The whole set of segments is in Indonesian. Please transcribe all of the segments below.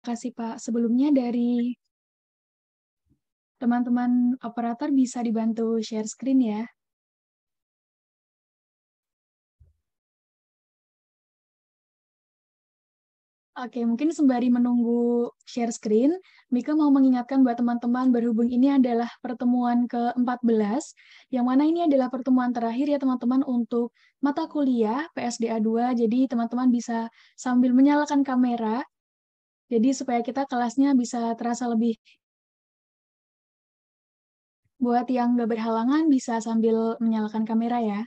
kasih Pak. Sebelumnya dari teman-teman operator bisa dibantu share screen ya. Oke, mungkin sembari menunggu share screen, Mika mau mengingatkan buat teman-teman berhubung ini adalah pertemuan ke-14, yang mana ini adalah pertemuan terakhir ya teman-teman untuk mata kuliah PSDA 2, jadi teman-teman bisa sambil menyalakan kamera, jadi supaya kita kelasnya bisa terasa lebih. Buat yang nggak berhalangan bisa sambil menyalakan kamera ya.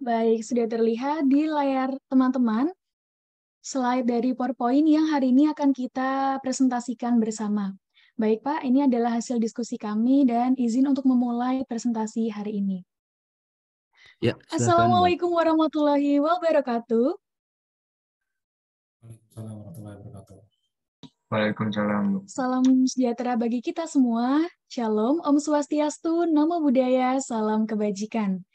Baik, sudah terlihat di layar teman-teman slide dari PowerPoint yang hari ini akan kita presentasikan bersama. Baik Pak, ini adalah hasil diskusi kami dan izin untuk memulai presentasi hari ini. Ya, Assalamualaikum warahmatullahi wabarakatuh. Waalaikumsalam warahmatullahi wabarakatuh. Waalaikumsalam. Salam sejahtera bagi kita semua. Shalom, Om Swastiastu, Namo Buddhaya, salam kebajikan.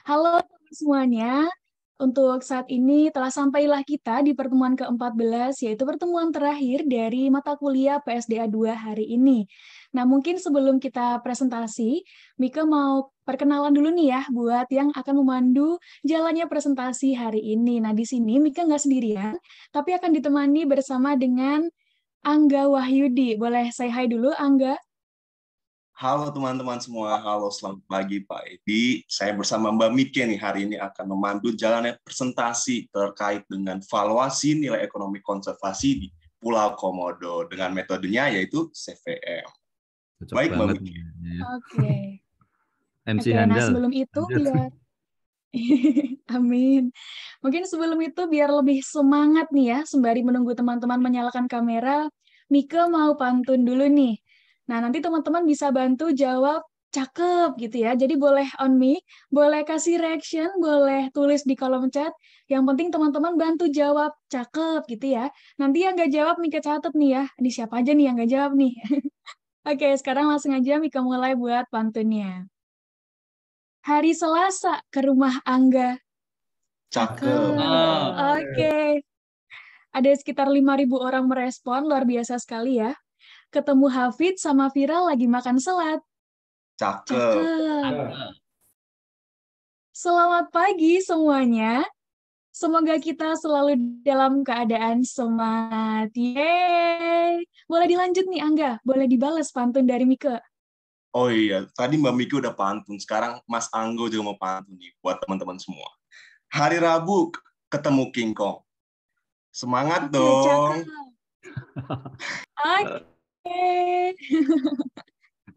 Halo semuanya, untuk saat ini telah sampailah kita di pertemuan ke-14, yaitu pertemuan terakhir dari mata kuliah PSDA 2 hari ini. Nah, mungkin sebelum kita presentasi, Mika mau perkenalan dulu nih ya, buat yang akan memandu jalannya presentasi hari ini. Nah, di sini Mika nggak sendirian, tapi akan ditemani bersama dengan Angga Wahyudi. Boleh say hi dulu, Angga? Halo teman-teman semua, halo selamat pagi Pak Edi. Saya bersama Mbak Mike nih hari ini akan memandu jalannya presentasi terkait dengan valuasi nilai ekonomi konservasi di Pulau Komodo dengan metodenya yaitu CVM. Cocok Baik Mbak banget. Mike. Oke. MC Oke, handal. nah sebelum itu biar Amin. Mungkin sebelum itu biar lebih semangat nih ya, sembari menunggu teman-teman menyalakan kamera, Mika mau pantun dulu nih. Nah, nanti teman-teman bisa bantu jawab cakep gitu ya. Jadi boleh on mic, boleh kasih reaction, boleh tulis di kolom chat. Yang penting teman-teman bantu jawab cakep gitu ya. Nanti yang nggak jawab Mika catat nih ya. Ini siapa aja nih yang nggak jawab nih. Oke, sekarang langsung aja Mika mulai buat pantunnya. Hari Selasa ke rumah Angga. Cakep. Oke. Ada sekitar 5.000 orang merespon, luar biasa sekali ya. Ketemu Hafid sama Viral lagi makan selat. Cakep. Selamat pagi semuanya. Semoga kita selalu dalam keadaan semangat. Yeay. Boleh dilanjut nih Angga, boleh dibalas pantun dari Mika. Oh iya, tadi Mbak Mike udah pantun, sekarang Mas Anggo juga mau pantun nih buat teman-teman semua. Hari Rabu ketemu King Kong. Semangat dong. Oke.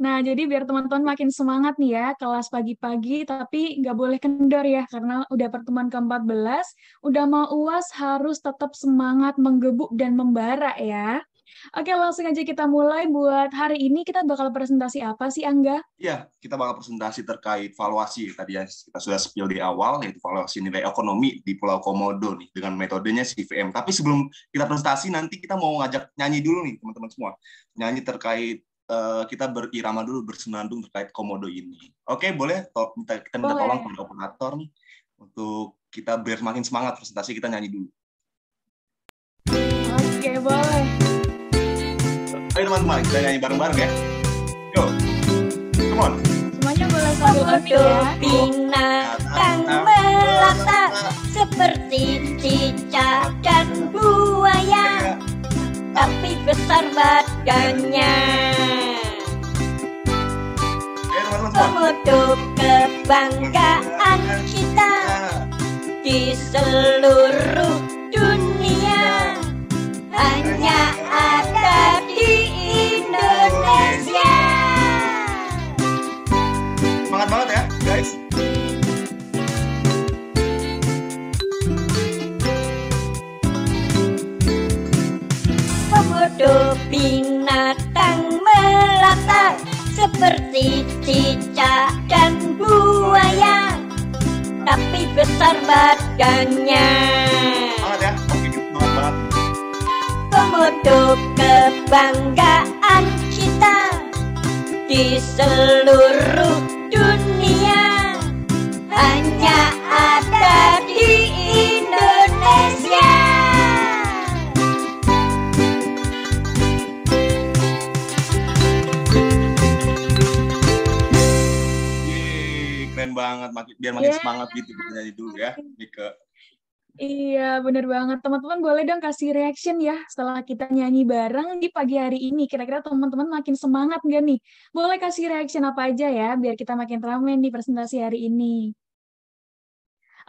Nah, jadi biar teman-teman makin semangat nih ya, kelas pagi-pagi, tapi nggak boleh kendor ya, karena udah pertemuan ke-14, udah mau UAS harus tetap semangat, menggebuk, dan membara ya. Oke, langsung aja kita mulai. Buat hari ini kita bakal presentasi apa sih, Angga? Iya, kita bakal presentasi terkait valuasi. Tadi ya kita sudah spill di awal, yaitu valuasi nilai ekonomi di Pulau Komodo nih, dengan metodenya CVM. Tapi sebelum kita presentasi, nanti kita mau ngajak nyanyi dulu nih, teman-teman semua. Nyanyi terkait, kita berirama dulu, bersenandung terkait Komodo ini. Oke, boleh? Kita minta tolong kepada operator nih, untuk kita biar makin semangat presentasi, kita nyanyi dulu. Oke, boleh. Ayo teman-teman, kita nyanyi bareng-bareng ya. Yo, come on. Semuanya boleh sambil on ya. Binatang melata seperti cicak dan buaya, tapi besar badannya. Komodo kebanggaan kita di seluruh dunia, hanya ada di Indonesia. Semangat banget ya, guys. binatang melata seperti cicak dan buaya, tapi besar badannya. Banget ya, oke, banget banget. Komodo kebanggaan kita di seluruh dunia, hanya ada di Indonesia. Yeay, keren banget, biar makin semangat gitu kita nyanyi dulu ya, Mika. Iya, bener banget. Teman-teman boleh dong kasih reaction ya setelah kita nyanyi bareng di pagi hari ini. Kira-kira teman-teman makin semangat nggak nih? Boleh kasih reaction apa aja ya, biar kita makin ramai di presentasi hari ini.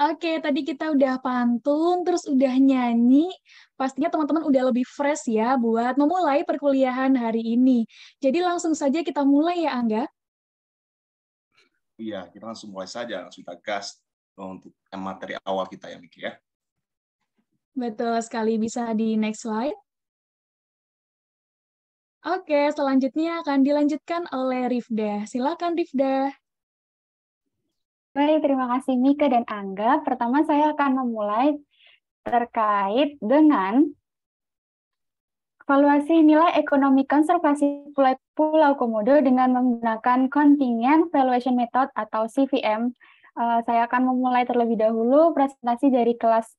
Oke, tadi kita udah pantun, terus udah nyanyi. Pastinya teman-teman udah lebih fresh ya buat memulai perkuliahan hari ini. Jadi langsung saja kita mulai ya, Angga. Iya, kita langsung mulai saja, langsung kita gas untuk materi awal kita ya, Miki ya. Betul sekali, bisa di next slide. Oke, selanjutnya akan dilanjutkan oleh Rifda. Silakan Rifda. Baik, terima kasih Mika dan Angga. Pertama saya akan memulai terkait dengan evaluasi nilai ekonomi konservasi Pulau Komodo dengan menggunakan Contingent Valuation Method atau CVM. Saya akan memulai terlebih dahulu presentasi dari kelas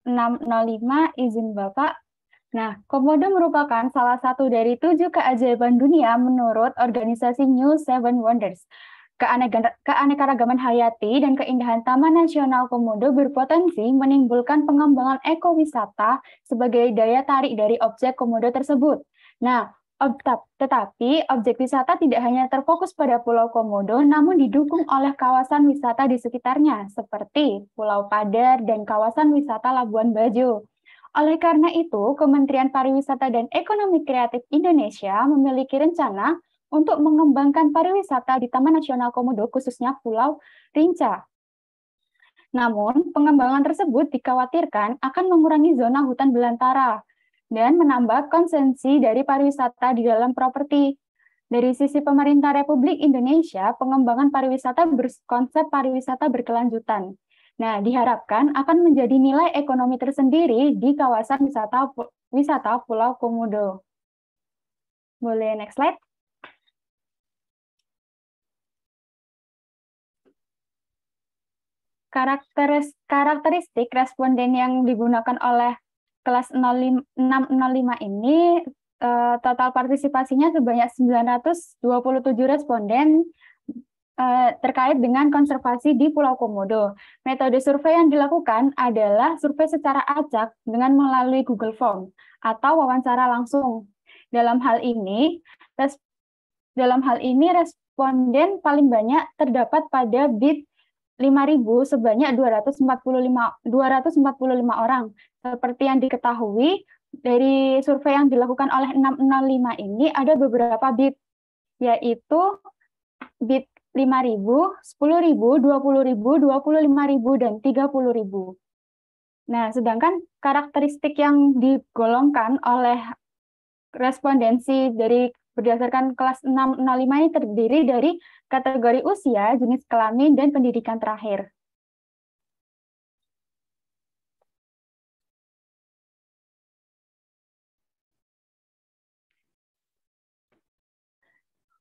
605, izin Bapak. Nah, Komodo merupakan salah satu dari 7 keajaiban dunia menurut organisasi New Seven Wonders. Keanekaragaman hayati dan keindahan Taman Nasional Komodo berpotensi menimbulkan pengembangan ekowisata sebagai daya tarik dari objek Komodo tersebut. Nah, tetapi objek wisata tidak hanya terfokus pada Pulau Komodo, namun didukung oleh kawasan wisata di sekitarnya, seperti Pulau Padar dan kawasan wisata Labuan Bajo. Oleh karena itu, Kementerian Pariwisata dan Ekonomi Kreatif Indonesia memiliki rencana untuk mengembangkan pariwisata di Taman Nasional Komodo, khususnya Pulau Rinca. Namun, pengembangan tersebut dikhawatirkan akan mengurangi zona hutan belantara dan menambah konsensi dari pariwisata di dalam properti. Dari sisi pemerintah Republik Indonesia, pengembangan pariwisata berkonsep pariwisata berkelanjutan. Nah, diharapkan akan menjadi nilai ekonomi tersendiri di kawasan wisata Pulau Komodo. Boleh next slide? Karakteristik responden yang digunakan oleh kelas 605 ini, total partisipasinya sebanyak 927 responden terkait dengan konservasi di Pulau Komodo. Metode survei yang dilakukan adalah survei secara acak dengan melalui Google Form atau wawancara langsung. Dalam hal ini responden paling banyak terdapat pada BIT 5.000 sebanyak 245 orang. Seperti yang diketahui, dari survei yang dilakukan oleh 605 ini ada beberapa BIT, yaitu BIT 5.000, 10.000, 20.000, 25.000, dan 30.000. Nah, sedangkan karakteristik yang digolongkan oleh respondensi dari berdasarkan kelas 605 ini terdiri dari kategori usia, jenis kelamin, dan pendidikan terakhir.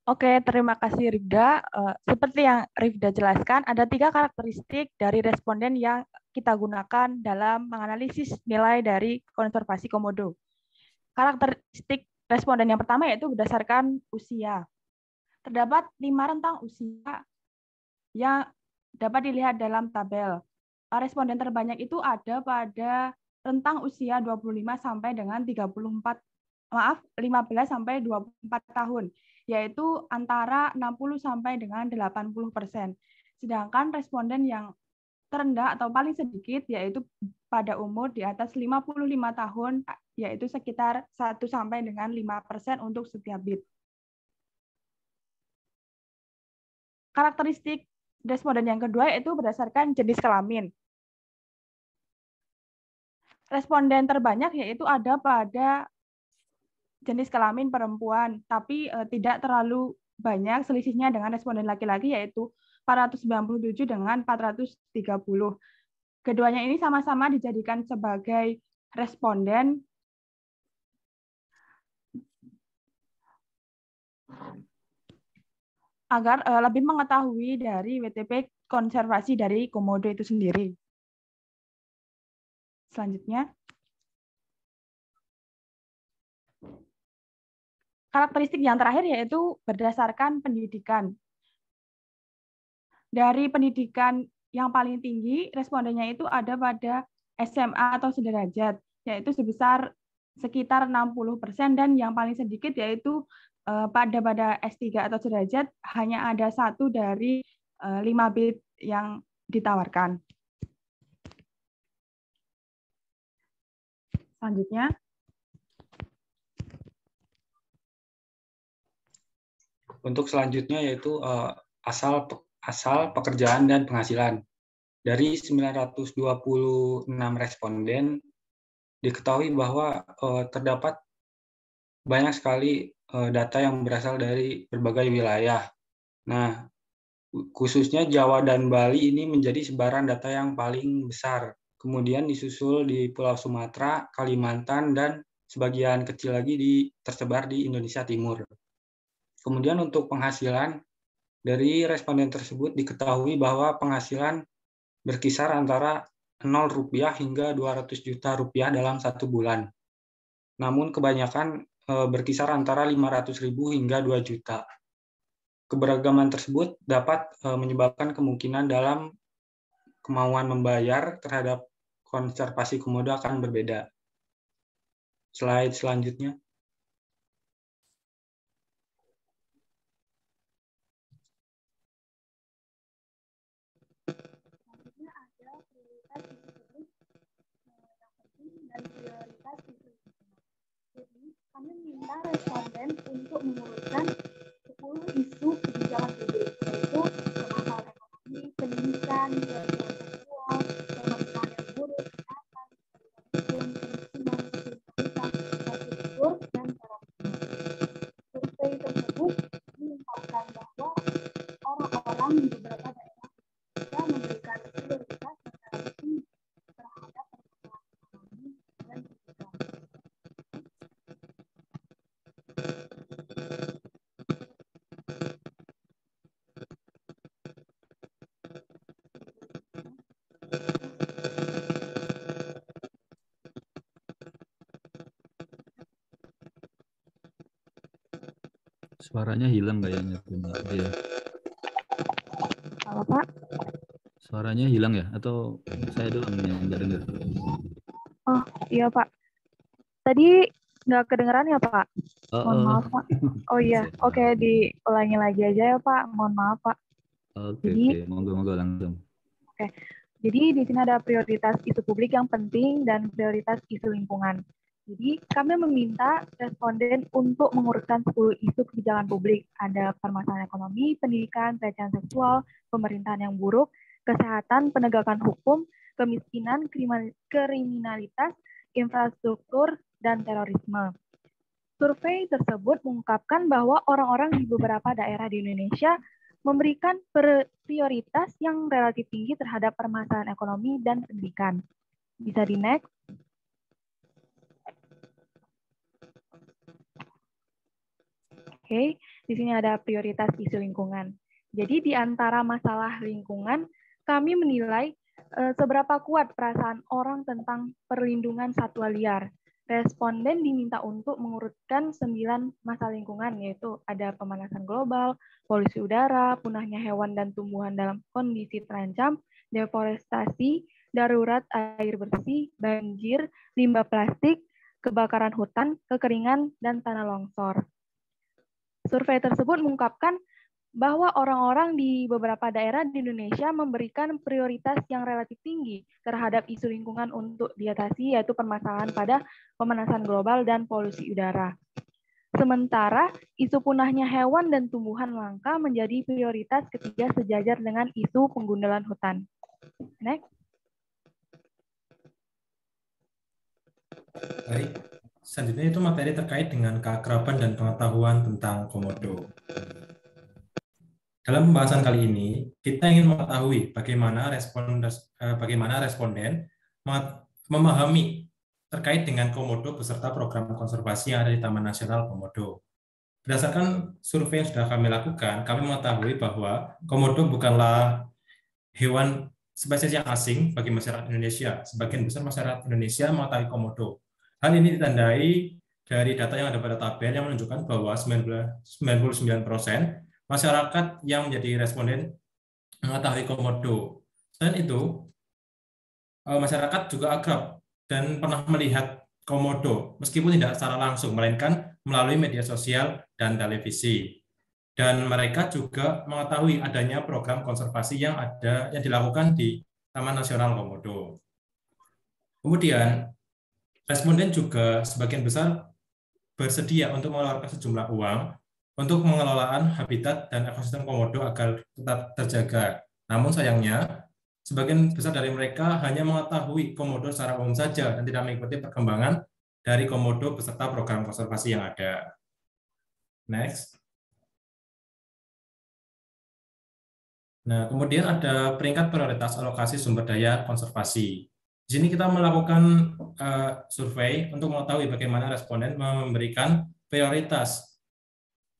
Oke, terima kasih Rifda. Seperti yang Rifda jelaskan, ada 3 karakteristik dari responden yang kita gunakan dalam menganalisis nilai dari konservasi Komodo. Karakteristik responden yang pertama yaitu berdasarkan usia. Terdapat 5 rentang usia yang dapat dilihat dalam tabel. Responden terbanyak itu ada pada rentang usia 25 sampai dengan 15 sampai 24 tahun, yaitu antara 60 sampai dengan 80%. Sedangkan responden yang terendah atau paling sedikit yaitu pada umur di atas 55 tahun, yaitu sekitar 1 sampai dengan 5% untuk setiap BIT. Karakteristik responden yang kedua yaitu berdasarkan jenis kelamin. Responden terbanyak yaitu ada pada jenis kelamin perempuan, tapi tidak terlalu banyak selisihnya dengan responden laki-laki, yaitu 497 dengan 430. Keduanya ini sama-sama dijadikan sebagai responden agar lebih mengetahui dari WTP konservasi dari Komodo itu sendiri. Selanjutnya, karakteristik yang terakhir yaitu berdasarkan pendidikan. Dari pendidikan yang paling tinggi, respondennya itu ada pada SMA atau sederajat, yaitu sebesar sekitar 60%, dan yang paling sedikit yaitu pada S3 atau sederajat hanya ada 1 dari 5 bid yang ditawarkan. Selanjutnya, untuk selanjutnya yaitu asal pekerjaan dan penghasilan. Dari 926 responden, diketahui bahwa terdapat banyak sekali data yang berasal dari berbagai wilayah. Nah, khususnya Jawa dan Bali ini menjadi sebaran data yang paling besar. Kemudian disusul di Pulau Sumatera, Kalimantan, dan sebagian kecil lagi tersebar di Indonesia Timur. Kemudian untuk penghasilan, dari responden tersebut diketahui bahwa penghasilan berkisar antara Rp0 hingga Rp200 juta dalam 1 bulan. Namun kebanyakan berkisar antara Rp500.000 hingga Rp2 juta. Keberagaman tersebut dapat menyebabkan kemungkinan dalam kemauan membayar terhadap konservasi komodo akan berbeda. Slide selanjutnya. Dan prioritas itu. Jadi, kami minta responden untuk mengurutkan 10 isu kebijakan publik, yaitu permasalahan ekonomi, pendidikan, kekerasan seksual, pemerintahan yang buruk, kesehatan, hukum, kemiskinan, infrastruktur, dan terorisme. Survei tersebut mengungkapkan bahwa orang-orang di beberapa daerah bisa memberikan prioritas secara tinggi terhadap permasalahan ekonomi dan pendidikan. Suaranya hilang kayaknya. Ya. Halo Pak. Suaranya hilang ya? Atau saya doang yang nggak dengar? Oh iya Pak. Tadi nggak kedengeran ya Pak? Mohon maaf Pak. Oh iya, oke, diulangi lagi aja ya Pak. Mohon maaf Pak. Oke. Monggo langsung. Oke. Jadi di sini ada prioritas isu publik yang penting dan prioritas isu lingkungan. Jadi kami meminta responden untuk mengurutkan 10 isu kebijakan publik. Ada permasalahan ekonomi, pendidikan, pelecehan seksual, pemerintahan yang buruk, kesehatan, penegakan hukum, kemiskinan, kriminalitas, infrastruktur, dan terorisme. Survei tersebut mengungkapkan bahwa orang-orang di beberapa daerah di Indonesia memberikan prioritas yang relatif tinggi terhadap permasalahan ekonomi dan pendidikan. Bisa di next. Oke, di sini ada prioritas isu lingkungan. Jadi di antara masalah lingkungan, kami menilai seberapa kuat perasaan orang tentang perlindungan satwa liar. Responden diminta untuk mengurutkan 9 masalah lingkungan, yaitu ada pemanasan global, polusi udara, punahnya hewan dan tumbuhan dalam kondisi terancam, deforestasi, darurat air bersih, banjir, limbah plastik, kebakaran hutan, kekeringan, dan tanah longsor. Survei tersebut mengungkapkan bahwa orang-orang di beberapa daerah di Indonesia memberikan prioritas yang relatif tinggi terhadap isu lingkungan untuk diatasi, yaitu permasalahan pada pemanasan global dan polusi udara. Sementara, isu punahnya hewan dan tumbuhan langka menjadi prioritas ketiga sejajar dengan isu penggundulan hutan. Next. Baik, selanjutnya itu materi terkait dengan keakraban dan pengetahuan tentang komodo. Dalam pembahasan kali ini, kita ingin mengetahui bagaimana responden memahami terkait dengan komodo beserta program konservasi yang ada di Taman Nasional Komodo. Berdasarkan survei yang sudah kami lakukan, kami mengetahui bahwa komodo bukanlah hewan spesies yang asing bagi masyarakat Indonesia. Sebagian besar masyarakat Indonesia mengetahui komodo. Hal ini ditandai dari data yang ada pada tabel yang menunjukkan bahwa 99% masyarakat yang menjadi responden mengetahui komodo. Selain itu, masyarakat juga akrab dan pernah melihat komodo, meskipun tidak secara langsung, melainkan melalui media sosial dan televisi. Dan mereka juga mengetahui adanya program konservasi yang dilakukan di Taman Nasional Komodo. Kemudian, responden juga sebagian besar bersedia untuk mengeluarkan sejumlah uang untuk pengelolaan habitat dan ekosistem komodo agar tetap terjaga. Namun sayangnya, sebagian besar dari mereka hanya mengetahui komodo secara umum saja dan tidak mengikuti perkembangan dari komodo beserta program konservasi yang ada. Next. Nah, kemudian ada peringkat prioritas alokasi sumber daya konservasi. Di sini kita melakukan survei untuk mengetahui bagaimana responden memberikan prioritas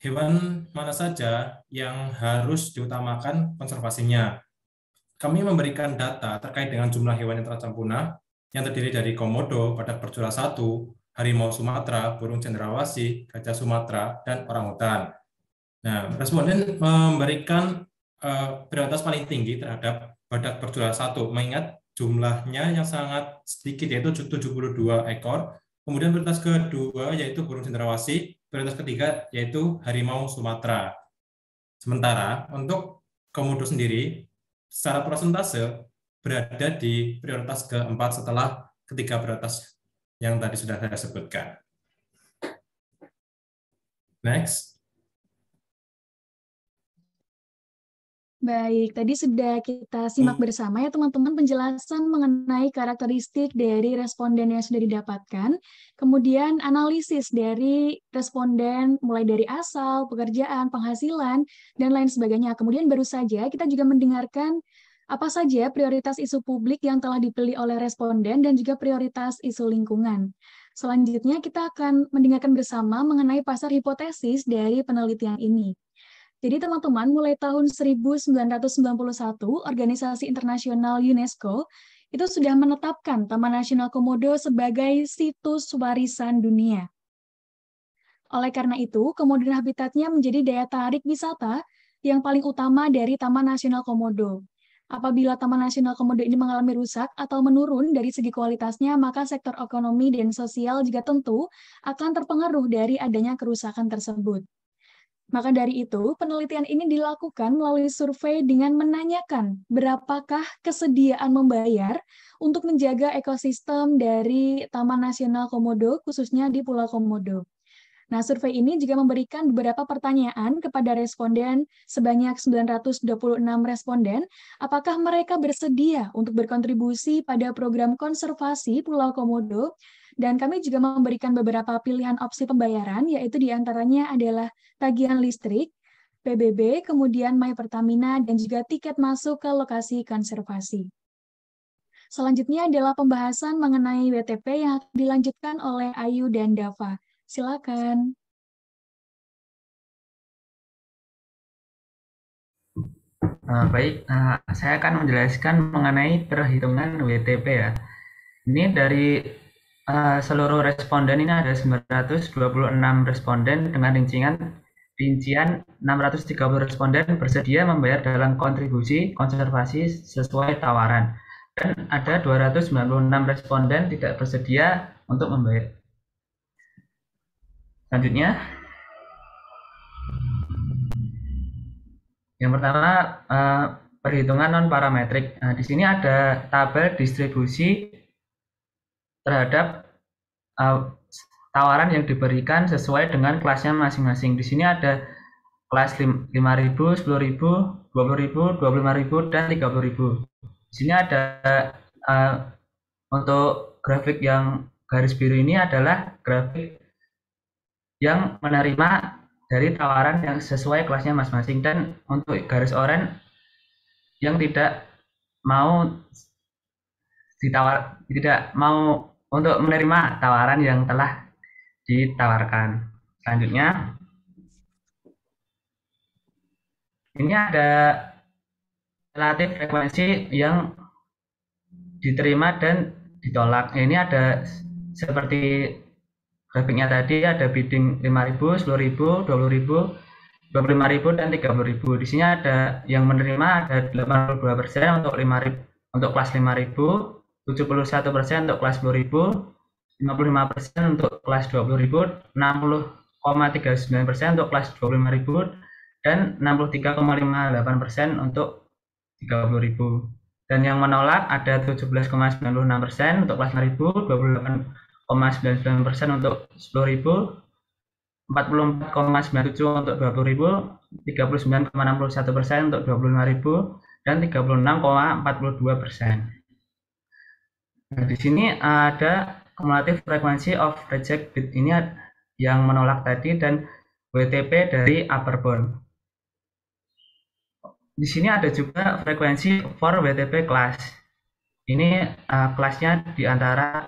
hewan mana saja yang harus diutamakan konservasinya. Kami memberikan data terkait dengan jumlah hewan yang terancam punah yang terdiri dari komodo, badak bercula 1, harimau Sumatera, burung cendrawasih, gajah Sumatera, dan orangutan. Nah, responden memberikan prioritas paling tinggi terhadap badak bercula 1, mengingat jumlahnya yang sangat sedikit, yaitu 72 ekor. Kemudian prioritas kedua yaitu burung cendrawasih, prioritas ketiga yaitu harimau Sumatera. Sementara untuk komodo sendiri, secara persentase berada di prioritas keempat setelah ketiga prioritas yang tadi sudah saya sebutkan. Next. Baik, tadi sudah kita simak bersama ya teman-teman penjelasan mengenai karakteristik dari responden yang sudah didapatkan, kemudian analisis dari responden mulai dari asal, pekerjaan, penghasilan, dan lain sebagainya. Kemudian baru saja kita juga mendengarkan apa saja prioritas isu publik yang telah dipilih oleh responden dan juga prioritas isu lingkungan. Selanjutnya kita akan mendengarkan bersama mengenai pasar hipotesis dari penelitian ini. Jadi teman-teman, mulai tahun 1991, Organisasi Internasional UNESCO itu sudah menetapkan Taman Nasional Komodo sebagai situs warisan dunia. Oleh karena itu, komodo dan habitatnya menjadi daya tarik wisata yang paling utama dari Taman Nasional Komodo. Apabila Taman Nasional Komodo ini mengalami rusak atau menurun dari segi kualitasnya, maka sektor ekonomi dan sosial juga tentu akan terpengaruh dari adanya kerusakan tersebut. Maka dari itu, penelitian ini dilakukan melalui survei dengan menanyakan berapakah kesediaan membayar untuk menjaga ekosistem dari Taman Nasional Komodo, khususnya di Pulau Komodo. Nah, survei ini juga memberikan beberapa pertanyaan kepada responden sebanyak 926 responden, apakah mereka bersedia untuk berkontribusi pada program konservasi Pulau Komodo, dan kami juga memberikan beberapa pilihan opsi pembayaran, yaitu diantaranya adalah tagihan listrik, PBB, kemudian My Pertamina, dan juga tiket masuk ke lokasi konservasi. Selanjutnya adalah pembahasan mengenai WTP yang dilanjutkan oleh Ayu dan Dava. Silakan. Baik, saya akan menjelaskan mengenai perhitungan WTP ya. Ini dari seluruh responden ini ada 926 responden dengan rincian 630 responden bersedia membayar dalam kontribusi konservasi sesuai tawaran. Dan ada 296 responden tidak bersedia untuk membayar. Selanjutnya, yang pertama perhitungan non-parametrik. Nah, di sini ada tabel distribusi terhadap tawaran yang diberikan sesuai dengan kelasnya masing-masing. Di sini ada kelas 5.000, 10.000, 20.000, 25.000, dan 30.000. Di sini ada untuk grafik yang garis biru ini adalah grafik yang menerima dari tawaran yang sesuai kelasnya masing-masing, dan untuk garis oranye yang tidak mau untuk menerima tawaran yang telah ditawarkan. Selanjutnya, ini ada relatif frekuensi yang diterima dan ditolak. Ini ada seperti grafiknya tadi, ada bidding 5.000, 10.000, 20.000, 25.000 dan 30.000. Di sini ada yang menerima ada 82% untuk 5.000 untuk kelas 5.000, 71% untuk kelas 10.000, 55% untuk kelas 20.000, 60,39% untuk kelas 25.000 dan 63,58% untuk 30.000. Dan yang menolak ada 17,96% untuk kelas 5.000, 28,99% untuk 10.000, 44,97% untuk 20.000, 39,61% untuk 25.000 dan 36,42%. Nah, di sini ada cumulative frequency of reject bid, ini yang menolak tadi, dan WTP dari upper bound. Di sini ada juga frekuensi for WTP class. Ini kelasnya di antara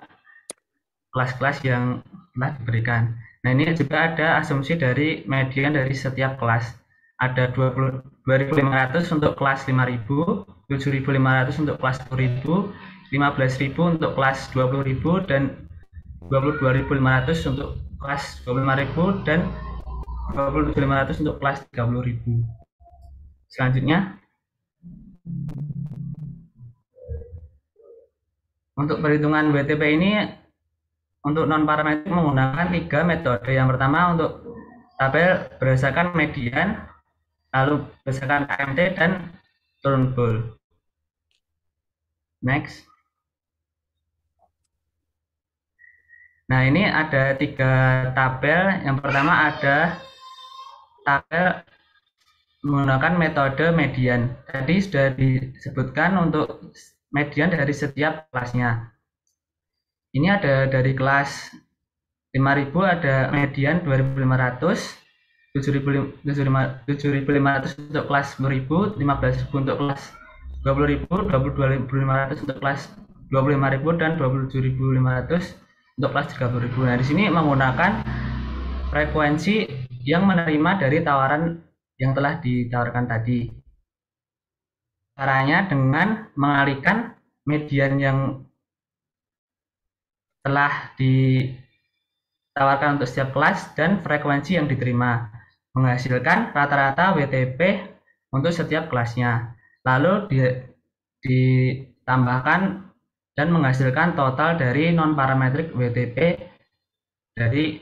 kelas-kelas yang telah diberikan. Nah, ini juga ada asumsi dari median dari setiap kelas. Ada 22.500 untuk kelas 5.000, 7.500 untuk kelas 10.000, 15.000 untuk kelas 20.000 dan 22.500 untuk kelas 25.000 dan 27.500 untuk kelas 30.000. Selanjutnya, untuk perhitungan WTP ini untuk non parametrik menggunakan 3 metode. Yang pertama untuk tabel berdasarkan median, lalu berdasarkan KMT dan Turnbull. Next. Nah, ini ada 3 tabel. Yang pertama ada tabel menggunakan metode median. Tadi sudah disebutkan untuk median dari setiap kelasnya. Ini ada dari kelas 5.000 ada median 2.500, 7.500 untuk kelas 10.000, 15.000 untuk kelas 20.000, 22.500 untuk kelas 25.000 dan 27.500 untuk kelas 30.000. Nah, di sini menggunakan frekuensi yang menerima dari tawaran yang telah ditawarkan tadi. Caranya dengan mengalihkan median yang telah ditawarkan untuk setiap kelas dan frekuensi yang diterima, menghasilkan rata-rata WTP untuk setiap kelasnya. Lalu ditambahkan dan menghasilkan total dari non-parametric WTP dari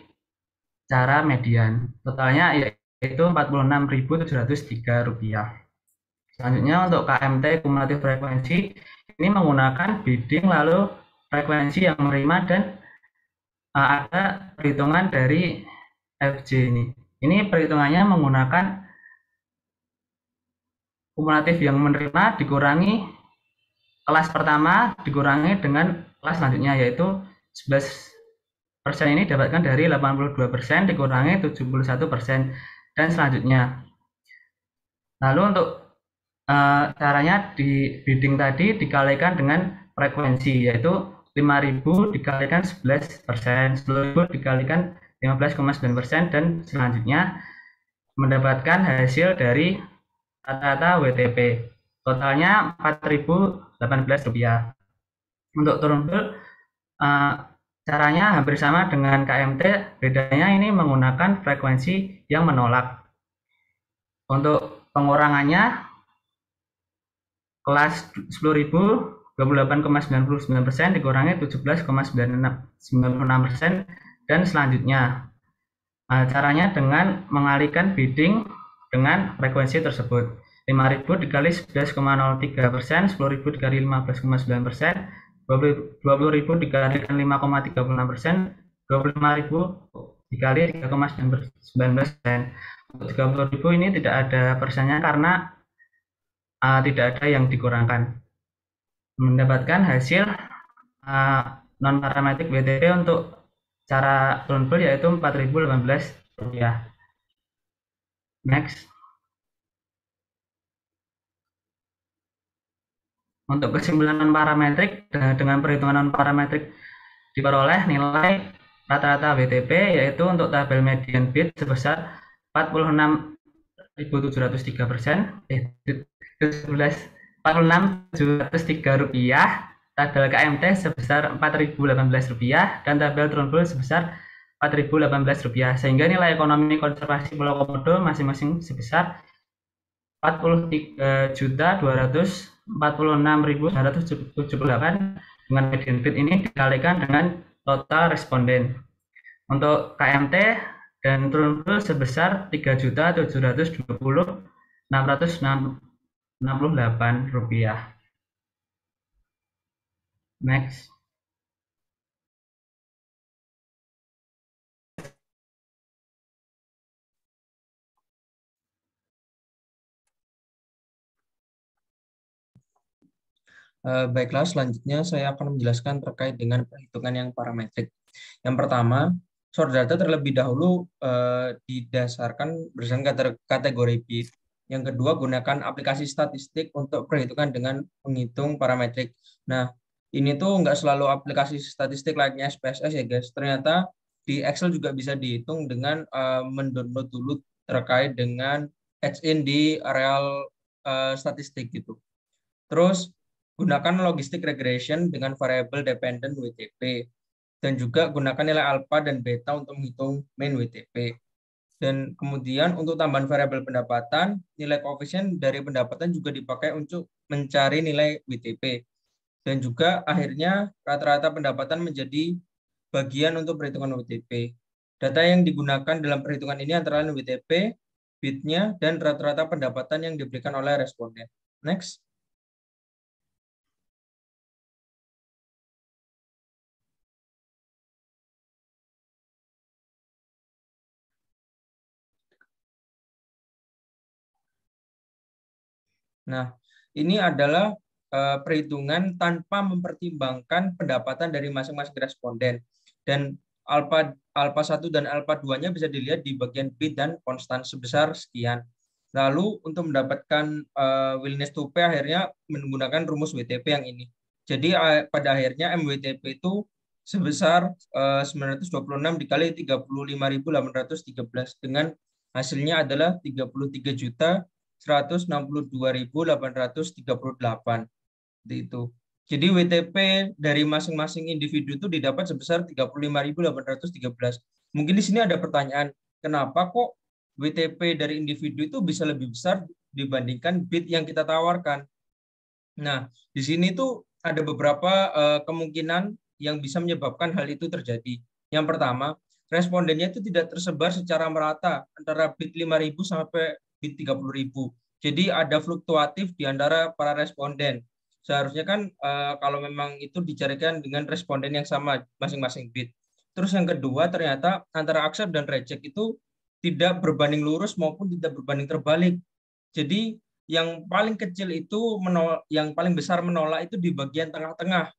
cara median. Totalnya yaitu Rp46.703. Selanjutnya untuk KMT kumulatif frekuensi, ini menggunakan bidding lalu frekuensi yang menerima dan ada perhitungan dari FJ ini. Ini perhitungannya menggunakan kumulatif yang menerima dikurangi kelas pertama dikurangi dengan kelas selanjutnya, yaitu 11% ini dapatkan dari 82% dikurangi 71% dan selanjutnya. Lalu untuk caranya di bidding tadi dikalikan dengan frekuensi, yaitu 5.000 dikalikan 11%, 10.000 dikalikan 15,9% dan selanjutnya mendapatkan hasil dari rata-rata WTP. Totalnya Rp4.018. Untuk Turnbull caranya hampir sama dengan KMT, bedanya ini menggunakan frekuensi yang menolak. Untuk pengurangannya kelas 10.000 28,99% dikurangi 17,96% dan selanjutnya. Caranya dengan mengalihkan bidding dengan frekuensi tersebut. 5.000 dikali 11,03%, 10.000 dikali 15,9%, 20.000 dikalikan 5,36%, 25.000 dikali 3,9%. Untuk 30.000 ini tidak ada persennya karena tidak ada yang dikurangkan. Mendapatkan hasil 0,0 non parametrik WTP untuk cara turun full yaitu Rp4.018. Next. Untuk kesimpulan non parametrik, dengan perhitungan non parametrik diperoleh nilai rata-rata WTP yaitu untuk tabel median bid sebesar 46.703%, 46.703 rupiah, tabel KMT sebesar Rp4.018 dan tabel turun full sebesar Rp4.018, sehingga nilai ekonomi konservasi Pulau Komodo masing-masing sebesar Rp46.246.978 dengan median bid ini dikalikan dengan total responden. Untuk KMT dan turun full sebesar Rp3.720.668. Next. Baiklah, selanjutnya saya akan menjelaskan terkait dengan perhitungan yang parametrik. Yang pertama, source data terlebih dahulu didasarkan berdasarkan kategori bid. Yang kedua, gunakan aplikasi statistik untuk perhitungan dengan menghitung parametrik. Nah, ini tuh nggak selalu aplikasi statistik layaknya SPSS ya guys. Ternyata di Excel juga bisa dihitung dengan mendownload dulu terkait dengan H-in di areal statistik gitu. Terus, gunakan logistic regression dengan variable dependent WTP. Dan juga gunakan nilai alpha dan beta untuk menghitung mean WTP. Dan kemudian untuk tambahan variabel pendapatan, nilai koefisien dari pendapatan juga dipakai untuk mencari nilai WTP. Dan juga akhirnya rata-rata pendapatan menjadi bagian untuk perhitungan WTP. Data yang digunakan dalam perhitungan ini antara lain WTP, bid-nya, dan rata-rata pendapatan yang diberikan oleh responden. Next. Nah, ini adalah perhitungan tanpa mempertimbangkan pendapatan dari masing-masing responden. Dan alpha 1 dan alpha 2-nya bisa dilihat di bagian bid dan konstan sebesar sekian. Lalu untuk mendapatkan willingness to pay akhirnya menggunakan rumus WTP yang ini. Jadi pada akhirnya MWTP itu sebesar 926 dikali 35.813 dengan hasilnya adalah 33.162.838 itu. Jadi WTP dari masing-masing individu itu didapat sebesar 35.813. Mungkin di sini ada pertanyaan, kenapa kok WTP dari individu itu bisa lebih besar dibandingkan bid yang kita tawarkan? Nah, di sini tuh ada beberapa kemungkinan yang bisa menyebabkan hal itu terjadi. Yang pertama, respondennya itu tidak tersebar secara merata antara bid 5.000 sampai bid 30.000. Jadi ada fluktuatif di antara para responden. Seharusnya kan kalau memang itu dicarikan dengan responden yang sama masing-masing bid. Terus yang kedua, ternyata antara accept dan reject itu tidak berbanding lurus maupun tidak berbanding terbalik. Jadi yang paling kecil itu yang paling besar menolak itu di bagian tengah-tengah,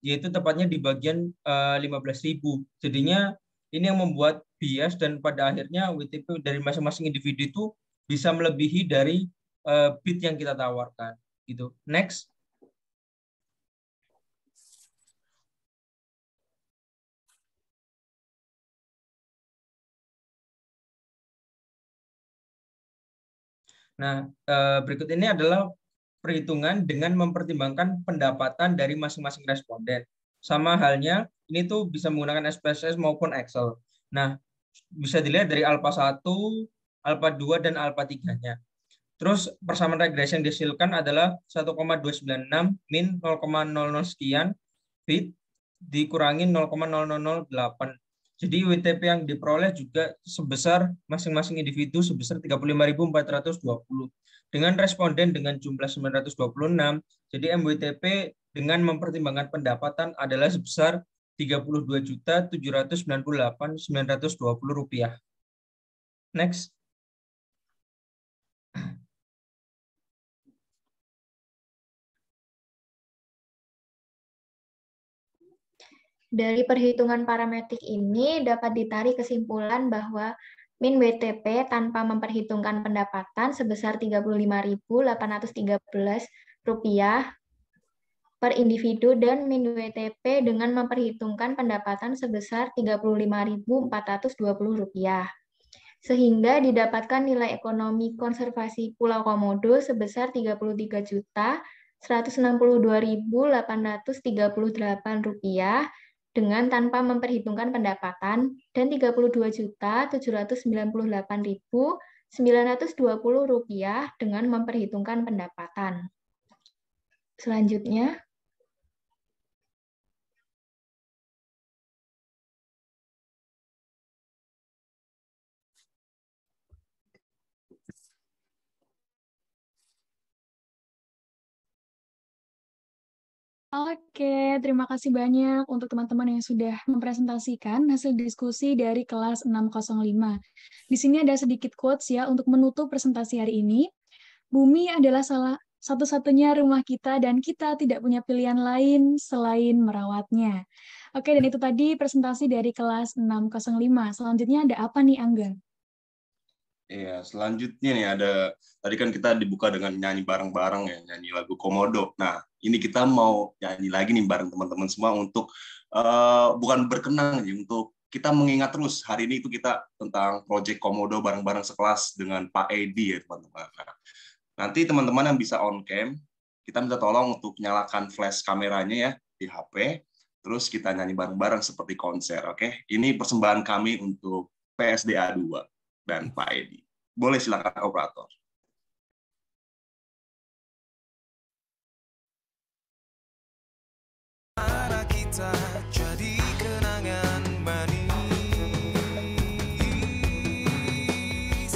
yaitu tepatnya di bagian 15.000. Jadinya ini yang membuat bias dan pada akhirnya WTP dari masing-masing individu itu bisa melebihi dari bid yang kita tawarkan. Gitu. Next. Nah, berikut ini adalah perhitungan dengan mempertimbangkan pendapatan dari masing-masing responden. Sama halnya, ini tuh bisa menggunakan SPSS maupun Excel. Nah, bisa dilihat dari alpha 1, alpha 2, dan alpha 3-nya. Terus persamaan regresi yang dihasilkan adalah 1,296 min 0,00 sekian bit dikurangi 0,0008. Jadi WTP yang diperoleh juga sebesar masing-masing individu sebesar 35.420. Dengan responden dengan jumlah 926, jadi MWTP dengan mempertimbangkan pendapatan adalah sebesar Rp32.798.920. Next. Dari perhitungan parametrik ini dapat ditarik kesimpulan bahwa min WTP tanpa memperhitungkan pendapatan sebesar Rp35.813 per individu dan min WTP dengan memperhitungkan pendapatan sebesar Rp35.420. Sehingga didapatkan nilai ekonomi konservasi Pulau Komodo sebesar Rp32.162.838 dengan tanpa memperhitungkan pendapatan dan Rp32.798.920 dengan memperhitungkan pendapatan. Selanjutnya, Oke, terima kasih banyak untuk teman-teman yang sudah mempresentasikan hasil diskusi dari kelas 605. Di sini ada sedikit quotes ya untuk menutup presentasi hari ini. Bumi adalah salah satu-satunya rumah kita dan kita tidak punya pilihan lain selain merawatnya. Oke, dan itu tadi presentasi dari kelas 605. Selanjutnya ada apa nih, Angga? Iya, selanjutnya nih ada, tadi kan kita dibuka dengan nyanyi bareng-bareng ya, nyanyi lagu Komodo. Nah, ini kita mau nyanyi lagi nih bareng teman-teman semua untuk bukan berkenang ya, untuk kita mengingat terus hari ini itu kita tentang Project Komodo bareng-bareng sekelas dengan Pak Edi ya teman-teman. Nah, nanti teman-teman yang bisa on cam, kita minta tolong untuk nyalakan flash kameranya ya di HP, terus kita nyanyi bareng-bareng seperti konser, oke? Ini persembahan kami untuk PSDA 2 dan Pak Edi. Boleh silakan operator. Kita jadi kenangan manis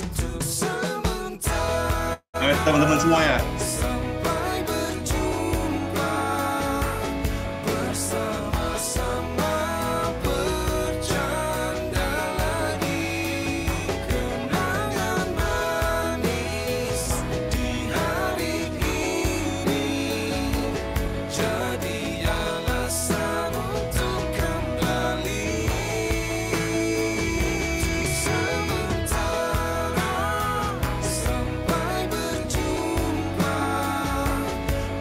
untuk sementara. Ayo teman-teman semua ya. Sampai berjumpa bersama-sama bercanda lagi kenangan manis di hari ini jadi alasan untuk kembali sementara sampai berjumpa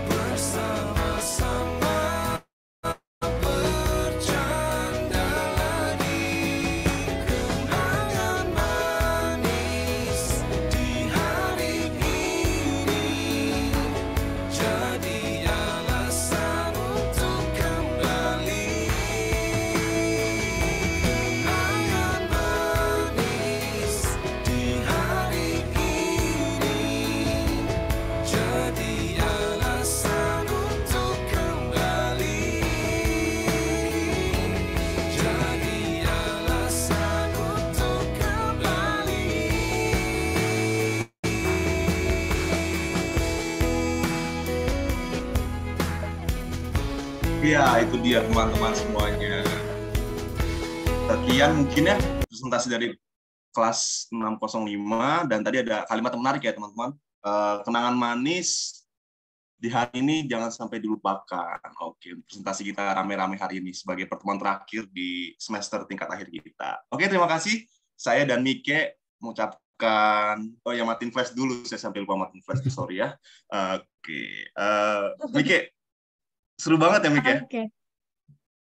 bersama-sama bercanda lagi kenangan manis di hari ini jadi alasan untuk kembali kenangan manis di hari ini jadi alasan untuk kembali jadi alasan untuk kembali. Iya, itu dia teman-teman semuanya. Sekian mungkin ya presentasi dari kelas 605 dan tadi ada kalimat yang menarik ya teman-teman. Kenangan manis di hari ini jangan sampai dilupakan. Oke, presentasi kita rame-rame hari ini sebagai pertemuan terakhir di semester tingkat akhir kita. Oke, terima kasih. Saya dan Mike mengucapkan, oh ya matiin flash dulu, saya sambil lupa matiin flash, sorry ya. Oke, Mike, seru banget ya Mike ya? Oke.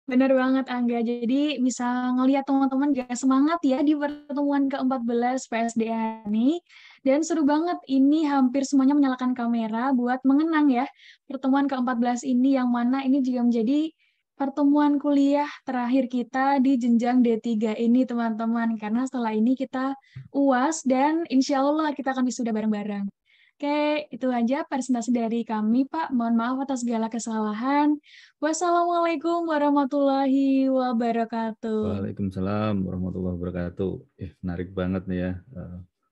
Benar banget, Angga. Jadi bisa ngelihat teman-teman gak semangat ya di pertemuan ke-14 PSDA ini. Dan seru banget, ini hampir semuanya menyalakan kamera buat mengenang ya pertemuan ke-14 ini, yang mana ini juga menjadi pertemuan kuliah terakhir kita di jenjang D3 ini, teman-teman. Karena setelah ini kita UAS dan insya Allah kita akan wisuda bareng-bareng. Oke, itu aja presentasi dari kami, Pak. Mohon maaf atas segala kesalahan. Wassalamualaikum warahmatullahi wabarakatuh. Waalaikumsalam warahmatullahi wabarakatuh. Menarik banget nih ya.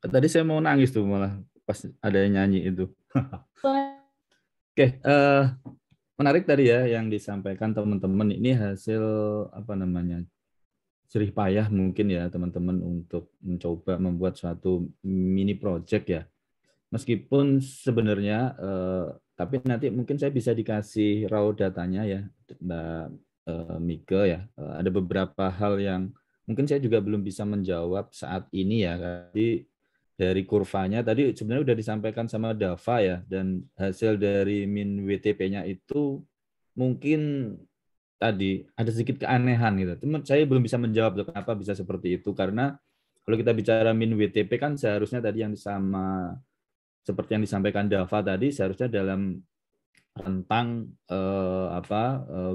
Tadi saya mau nangis tuh malah pas ada yang nyanyi itu. Oke, menarik tadi ya yang disampaikan teman-teman. Ini hasil apa namanya, jerih payah mungkin ya teman-teman untuk mencoba membuat suatu mini project ya. Meskipun sebenarnya, tapi nanti mungkin saya bisa dikasih raw datanya ya, Mike ya. Ada beberapa hal yang mungkin saya juga belum bisa menjawab saat ini ya. Jadi dari kurvanya tadi sebenarnya udah disampaikan sama Dava ya, dan hasil dari min WTP-nya itu mungkin tadi ada sedikit keanehan gitu. Cuma saya belum bisa menjawab tuh kenapa bisa seperti itu, karena kalau kita bicara min WTP kan seharusnya tadi yang seperti yang disampaikan Dava tadi, seharusnya dalam rentang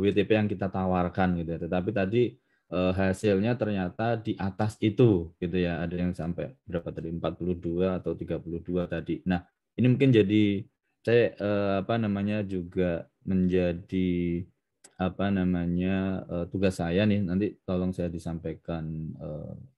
WTP yang kita tawarkan gitu ya. Tetapi tadi hasilnya ternyata di atas itu gitu ya. Ada yang sampai berapa tadi, 42 atau 32 tadi. Nah, ini mungkin jadi saya juga menjadi tugas saya nih, nanti tolong saya disampaikan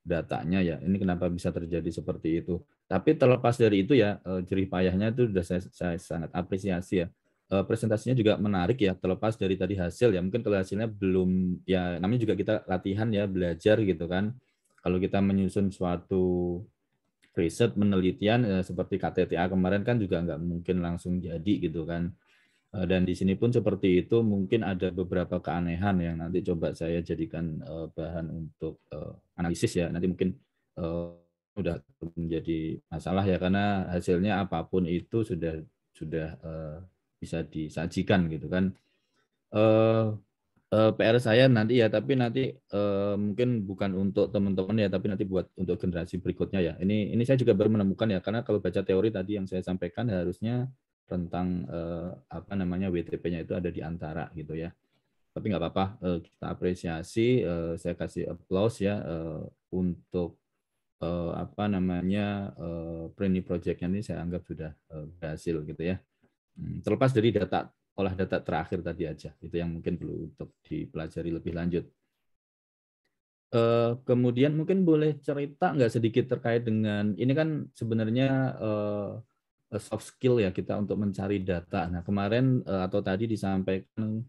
datanya ya. Ini kenapa bisa terjadi seperti itu. Tapi terlepas dari itu ya, jerih payahnya itu sudah saya sangat apresiasi ya. Presentasinya juga menarik ya, terlepas dari tadi hasil ya. Mungkin kalau hasilnya belum, ya namanya juga kita latihan ya, belajar gitu kan. Kalau kita menyusun suatu riset penelitian seperti KTTA kemarin kan juga nggak mungkin langsung jadi gitu kan. Dan di sini pun seperti itu, mungkin ada beberapa keanehan yang nanti coba saya jadikan bahan untuk analisis ya. Nanti mungkin udah menjadi masalah ya, karena hasilnya apapun itu sudah bisa disajikan gitu kan. PR saya nanti ya, tapi nanti mungkin bukan untuk teman-teman ya, tapi nanti buat untuk generasi berikutnya ya. Ini saya juga baru menemukan ya, karena kalau baca teori tadi yang saya sampaikan harusnya tentang WTP-nya itu ada di antara gitu ya. Tapi nggak apa-apa, kita apresiasi, saya kasih applause ya untuk Preni project-nya ini saya anggap sudah berhasil gitu ya. Terlepas dari olah data terakhir tadi aja, itu yang mungkin perlu untuk dipelajari lebih lanjut. Kemudian mungkin boleh cerita nggak sedikit terkait dengan ini kan sebenarnya soft skill ya kita untuk mencari data. Nah kemarin atau tadi disampaikan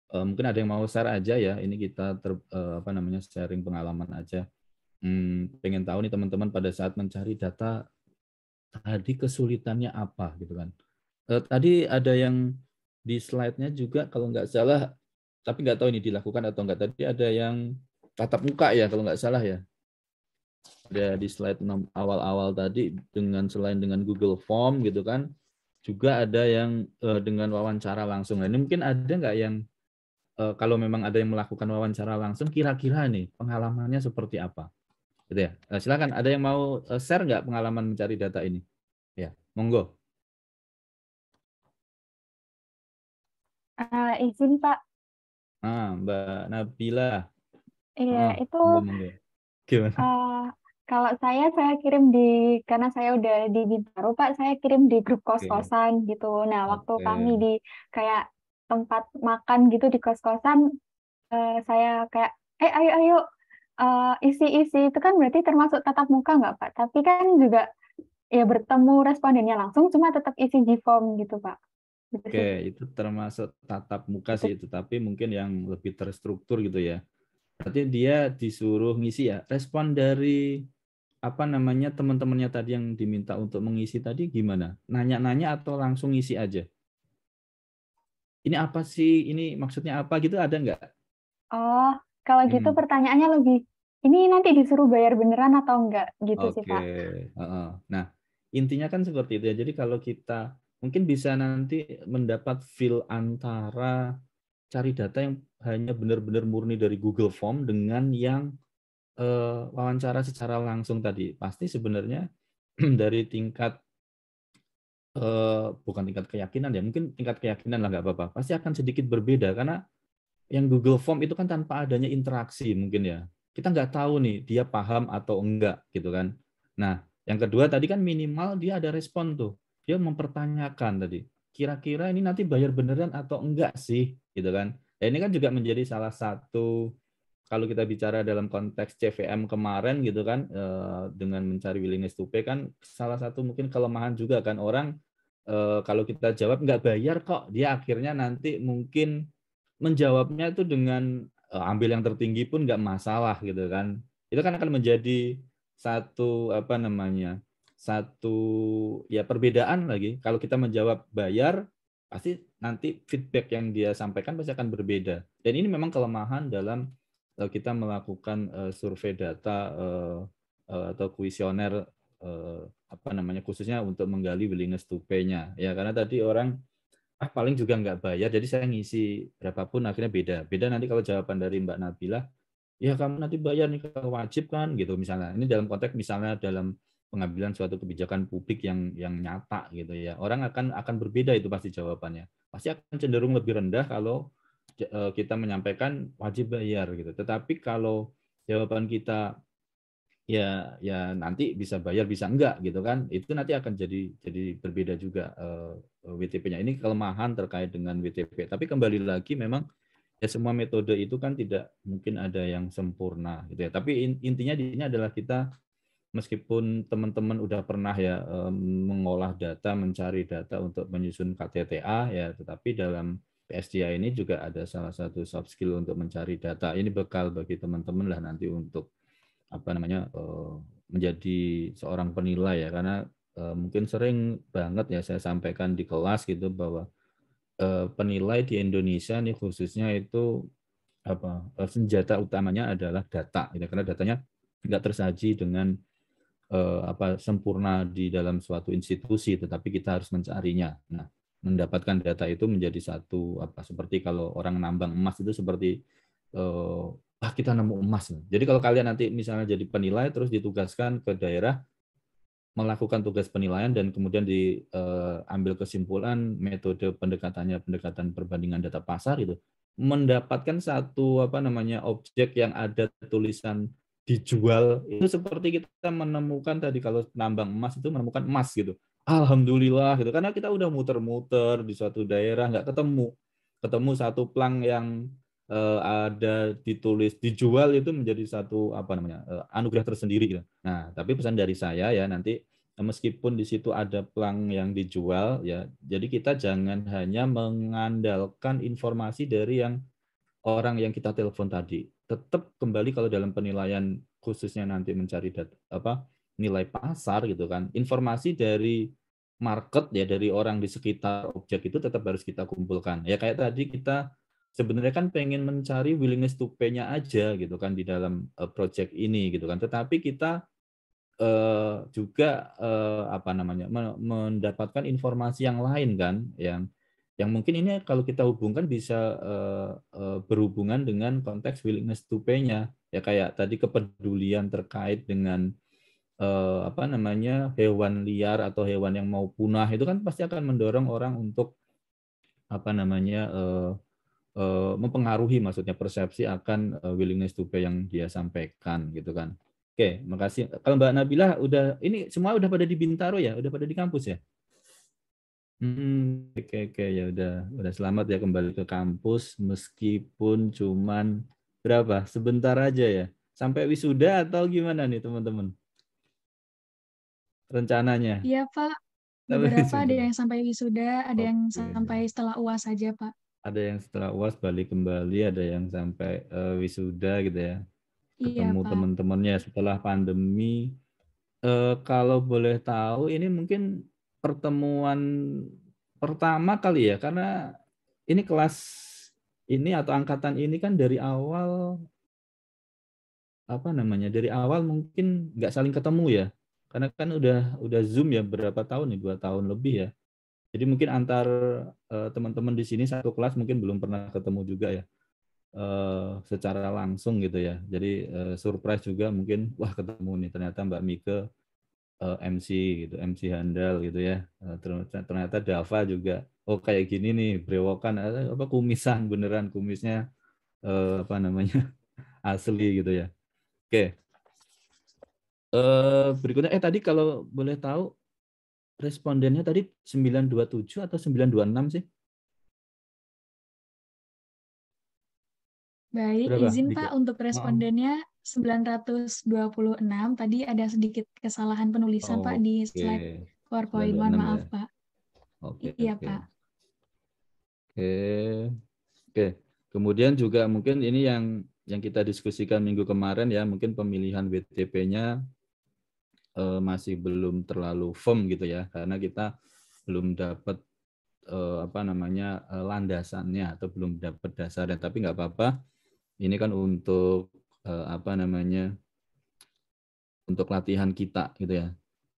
mungkin ada yang mau share aja ya. Ini kita sharing pengalaman aja. Pengen tahu nih teman-teman pada saat mencari data tadi kesulitannya apa gitu kan. Tadi ada yang di slide-nya juga kalau nggak salah, tapi nggak tahu ini dilakukan atau nggak. Tadi ada yang tatap muka ya kalau nggak salah ya. Ada di slide awal-awal tadi selain dengan Google Form gitu kan, juga ada yang dengan wawancara langsung. Nah, ini mungkin ada nggak yang kalau memang ada yang melakukan wawancara langsung, kira-kira nih pengalamannya seperti apa? Gitu ya. Silakan, ada yang mau share nggak pengalaman mencari data ini? Ya, monggo. Izin Pak. Mbak Nabila. Iya, itu monggo. Gimana? kalau saya kirim karena saya udah di Bintaro Pak, saya kirim di grup kos-kosan gitu. Nah, waktu kami di kayak tempat makan gitu di kos-kosan, saya kayak, ayo, isi-isi, itu kan berarti termasuk tatap muka nggak Pak? Tapi kan juga ya bertemu respondennya langsung, cuma tetap isi G-form gitu Pak. Oke, itu termasuk tatap muka sih itu, tapi mungkin yang lebih terstruktur gitu ya. Berarti dia disuruh ngisi ya. Respon dari teman-temannya tadi yang diminta untuk mengisi tadi gimana? Nanya-nanya atau langsung ngisi aja? Ini apa sih? Ini maksudnya apa gitu, ada nggak? Oh, kalau gitu pertanyaannya lebih, ini nanti disuruh bayar beneran atau enggak gitu sih Pak. Nah, intinya kan seperti itu ya. Jadi kalau kita mungkin bisa nanti mendapat feel antara cari data yang hanya benar-benar murni dari Google Form dengan yang wawancara secara langsung tadi. Pasti sebenarnya dari tingkat bukan tingkat keyakinan ya, mungkin tingkat keyakinan lah nggak apa-apa. Pasti akan sedikit berbeda karena yang Google Form itu kan tanpa adanya interaksi mungkin ya. Kita nggak tahu nih dia paham atau enggak gitu kan. Nah, yang kedua tadi kan minimal dia ada respon tuh. Dia mempertanyakan tadi, kira-kira ini nanti bayar beneran atau enggak sih gitu kan. Ya, ini kan juga menjadi salah satu kalau kita bicara dalam konteks CVM kemarin gitu kan, dengan mencari willingness to pay kan salah satu mungkin kelemahan juga kan orang kalau kita jawab nggak bayar kok, dia akhirnya nanti mungkin menjawabnya itu dengan ambil yang tertinggi pun nggak masalah gitu kan. Itu kan akan menjadi satu satu ya perbedaan lagi. Kalau kita menjawab bayar, pasti nanti feedback yang dia sampaikan pasti akan berbeda. Dan ini memang kelemahan dalam kita melakukan survei data atau kuesioner khususnya untuk menggali willingness to pay-nya. Ya, karena tadi orang paling juga nggak bayar, jadi saya ngisi berapapun akhirnya beda. Beda nanti kalau jawaban dari Mbak Nabila, ya kamu nanti bayar nih kalau wajib kan gitu misalnya. Ini dalam konteks misalnya dalam pengambilan suatu kebijakan publik yang nyata gitu ya. Orang akan berbeda itu pasti jawabannya. Pasti akan cenderung lebih rendah kalau kita menyampaikan wajib bayar gitu. Tetapi kalau jawaban kita ya nanti bisa bayar bisa enggak gitu kan, itu nanti akan jadi berbeda juga WTP-nya. Ini kelemahan terkait dengan WTP. Tapi kembali lagi memang ya semua metode itu kan tidak mungkin ada yang sempurna gitu ya. Tapi intinya di sini adalah kita meskipun teman-teman udah pernah ya mengolah data, mencari data untuk menyusun KTTA ya, tetapi dalam PSDA ini juga ada salah satu soft skill untuk mencari data. Ini bekal bagi teman-teman lah nanti untuk menjadi seorang penilai ya, karena mungkin sering banget ya saya sampaikan di kelas gitu bahwa penilai di Indonesia nih khususnya itu senjata utamanya adalah data gitu, karena datanya nggak tersaji dengan sempurna di dalam suatu institusi, tetapi kita harus mencarinya. Nah, mendapatkan data itu menjadi satu seperti kalau orang nambang emas itu seperti kita nemu emas. Jadi kalau kalian nanti misalnya jadi penilai terus ditugaskan ke daerah melakukan tugas penilaian dan kemudian diambil kesimpulan metode pendekatan perbandingan data pasar itu mendapatkan satu objek yang ada tulisan dijual, itu seperti kita menemukan tadi kalau nambang emas itu menemukan emas gitu. Alhamdulillah gitu, karena kita udah muter-muter di suatu daerah nggak ketemu satu plang yang ada ditulis dijual, itu menjadi satu anugerah tersendiri gitu. Nah, tapi pesan dari saya ya, nanti meskipun di situ ada plang yang dijual ya, jadi kita jangan hanya mengandalkan informasi dari orang yang kita telepon tadi. Tetap kembali kalau dalam penilaian khususnya nanti mencari nilai pasar gitu kan, informasi dari market ya, dari orang di sekitar objek itu tetap harus kita kumpulkan. Ya kayak tadi kita sebenarnya kan pengen mencari willingness to pay-nya aja gitu kan di dalam project ini gitu kan. Tetapi kita juga mendapatkan informasi yang lain kan, yang mungkin ini kalau kita hubungkan bisa berhubungan dengan konteks willingness to pay-nya. Ya kayak tadi kepedulian terkait dengan hewan liar atau hewan yang mau punah, itu kan pasti akan mendorong orang untuk mempengaruhi maksudnya persepsi akan willingness to pay yang dia sampaikan gitu kan. Oke, makasih. Kalau Mbak Nabila ini semua udah pada di Bintaro ya, udah pada di kampus ya? Oke ya udah selamat ya kembali ke kampus meskipun cuman sebentar aja ya, sampai wisuda atau gimana nih teman-teman rencananya? Iya Pak, beberapa ada yang sampai wisuda, ada yang sampai setelah UAS saja Pak. Ada yang setelah UAS balik kembali, ada yang sampai wisuda gitu ya, ketemu teman-temannya setelah pandemi. Kalau boleh tahu ini mungkin pertemuan pertama kali ya, karena ini kelas ini atau angkatan ini kan dari awal dari awal mungkin nggak saling ketemu ya, karena kan udah Zoom ya berapa tahun nih, 2 tahun lebih ya. Jadi mungkin antar teman-teman di sini satu kelas mungkin belum pernah ketemu juga ya secara langsung gitu ya. Jadi surprise juga mungkin, wah ketemu nih ternyata Mbak Mike MC gitu, MC handal gitu ya. Ternyata Dava juga, oh kayak gini nih brewokan kumisan beneran, kumisnya asli gitu ya. Oke. Berikutnya tadi kalau boleh tahu respondennya tadi 927 atau 926 sih? Baik, Berapa? izin Pak untuk respondennya 926. Tadi ada sedikit kesalahan penulisan Pak di slide PowerPoint. Mohon maaf ya. Pak. Iya Pak. Oke. Kemudian juga mungkin ini yang kita diskusikan minggu kemarin ya, mungkin pemilihan WTP-nya masih belum terlalu firm gitu ya, karena kita belum dapat landasannya atau belum dapat dasarnya, tapi nggak apa-apa. Ini kan untuk untuk latihan kita gitu ya.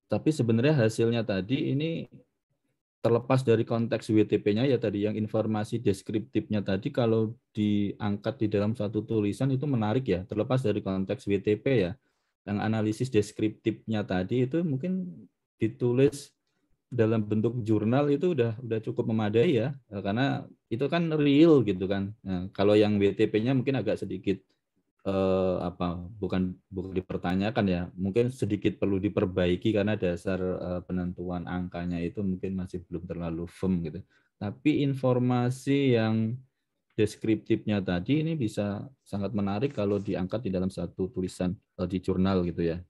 Tapi sebenarnya hasilnya tadi ini terlepas dari konteks WTP-nya ya tadi, yang informasi deskriptifnya tadi kalau diangkat di dalam satu tulisan itu menarik ya, terlepas dari konteks WTP ya. Yang analisis deskriptifnya tadi itu mungkin ditulis dalam bentuk jurnal itu udah cukup memadai ya, karena itu kan real gitu kan. Nah, kalau yang WTP-nya mungkin agak sedikit bukan dipertanyakan ya, mungkin sedikit perlu diperbaiki karena dasar penentuan angkanya itu mungkin masih belum terlalu firm gitu. Tapi informasi yang deskriptifnya tadi ini bisa sangat menarik kalau diangkat di dalam satu tulisan di jurnal gitu ya.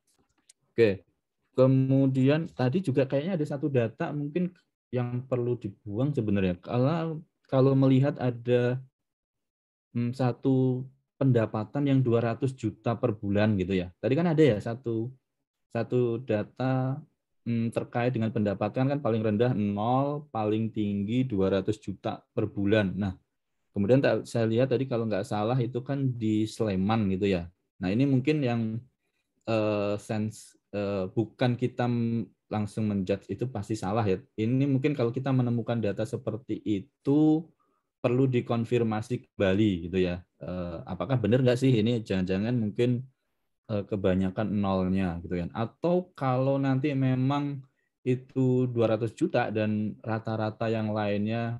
Oke. Kemudian tadi juga kayaknya ada satu data mungkin yang perlu dibuang sebenarnya. Kalau melihat ada satu pendapatan yang 200 juta per bulan gitu ya. Tadi kan ada ya satu data terkait dengan pendapatan kan paling rendah 0, paling tinggi 200 juta per bulan. Nah, kemudian saya lihat tadi kalau nggak salah itu kan di Sleman gitu ya. Nah, ini mungkin yang bukan kita langsung menjudge itu pasti salah ya. Ini mungkin kalau kita menemukan data seperti itu perlu dikonfirmasi kembali gitu ya. Apakah benar nggak sih ini jangan-jangan mungkin kebanyakan nolnya gitu kan. Atau kalau nanti memang itu 200 juta dan rata-rata yang lainnya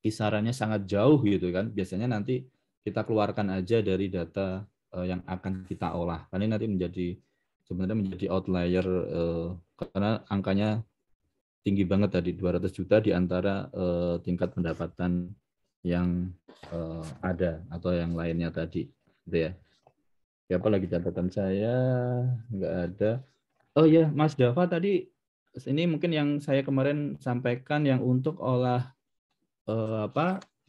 kisarannya sangat jauh gitu kan. Biasanya nanti kita keluarkan aja dari data yang akan kita olah. Karena nanti sebenarnya menjadi outlier karena angkanya tinggi banget tadi 200 juta di antara tingkat pendapatan yang ada atau yang lainnya tadi gitu ya. Siapa lagi catatan saya? Nggak ada. Oh ya, Mas Dava tadi ini mungkin yang saya kemarin sampaikan yang untuk olah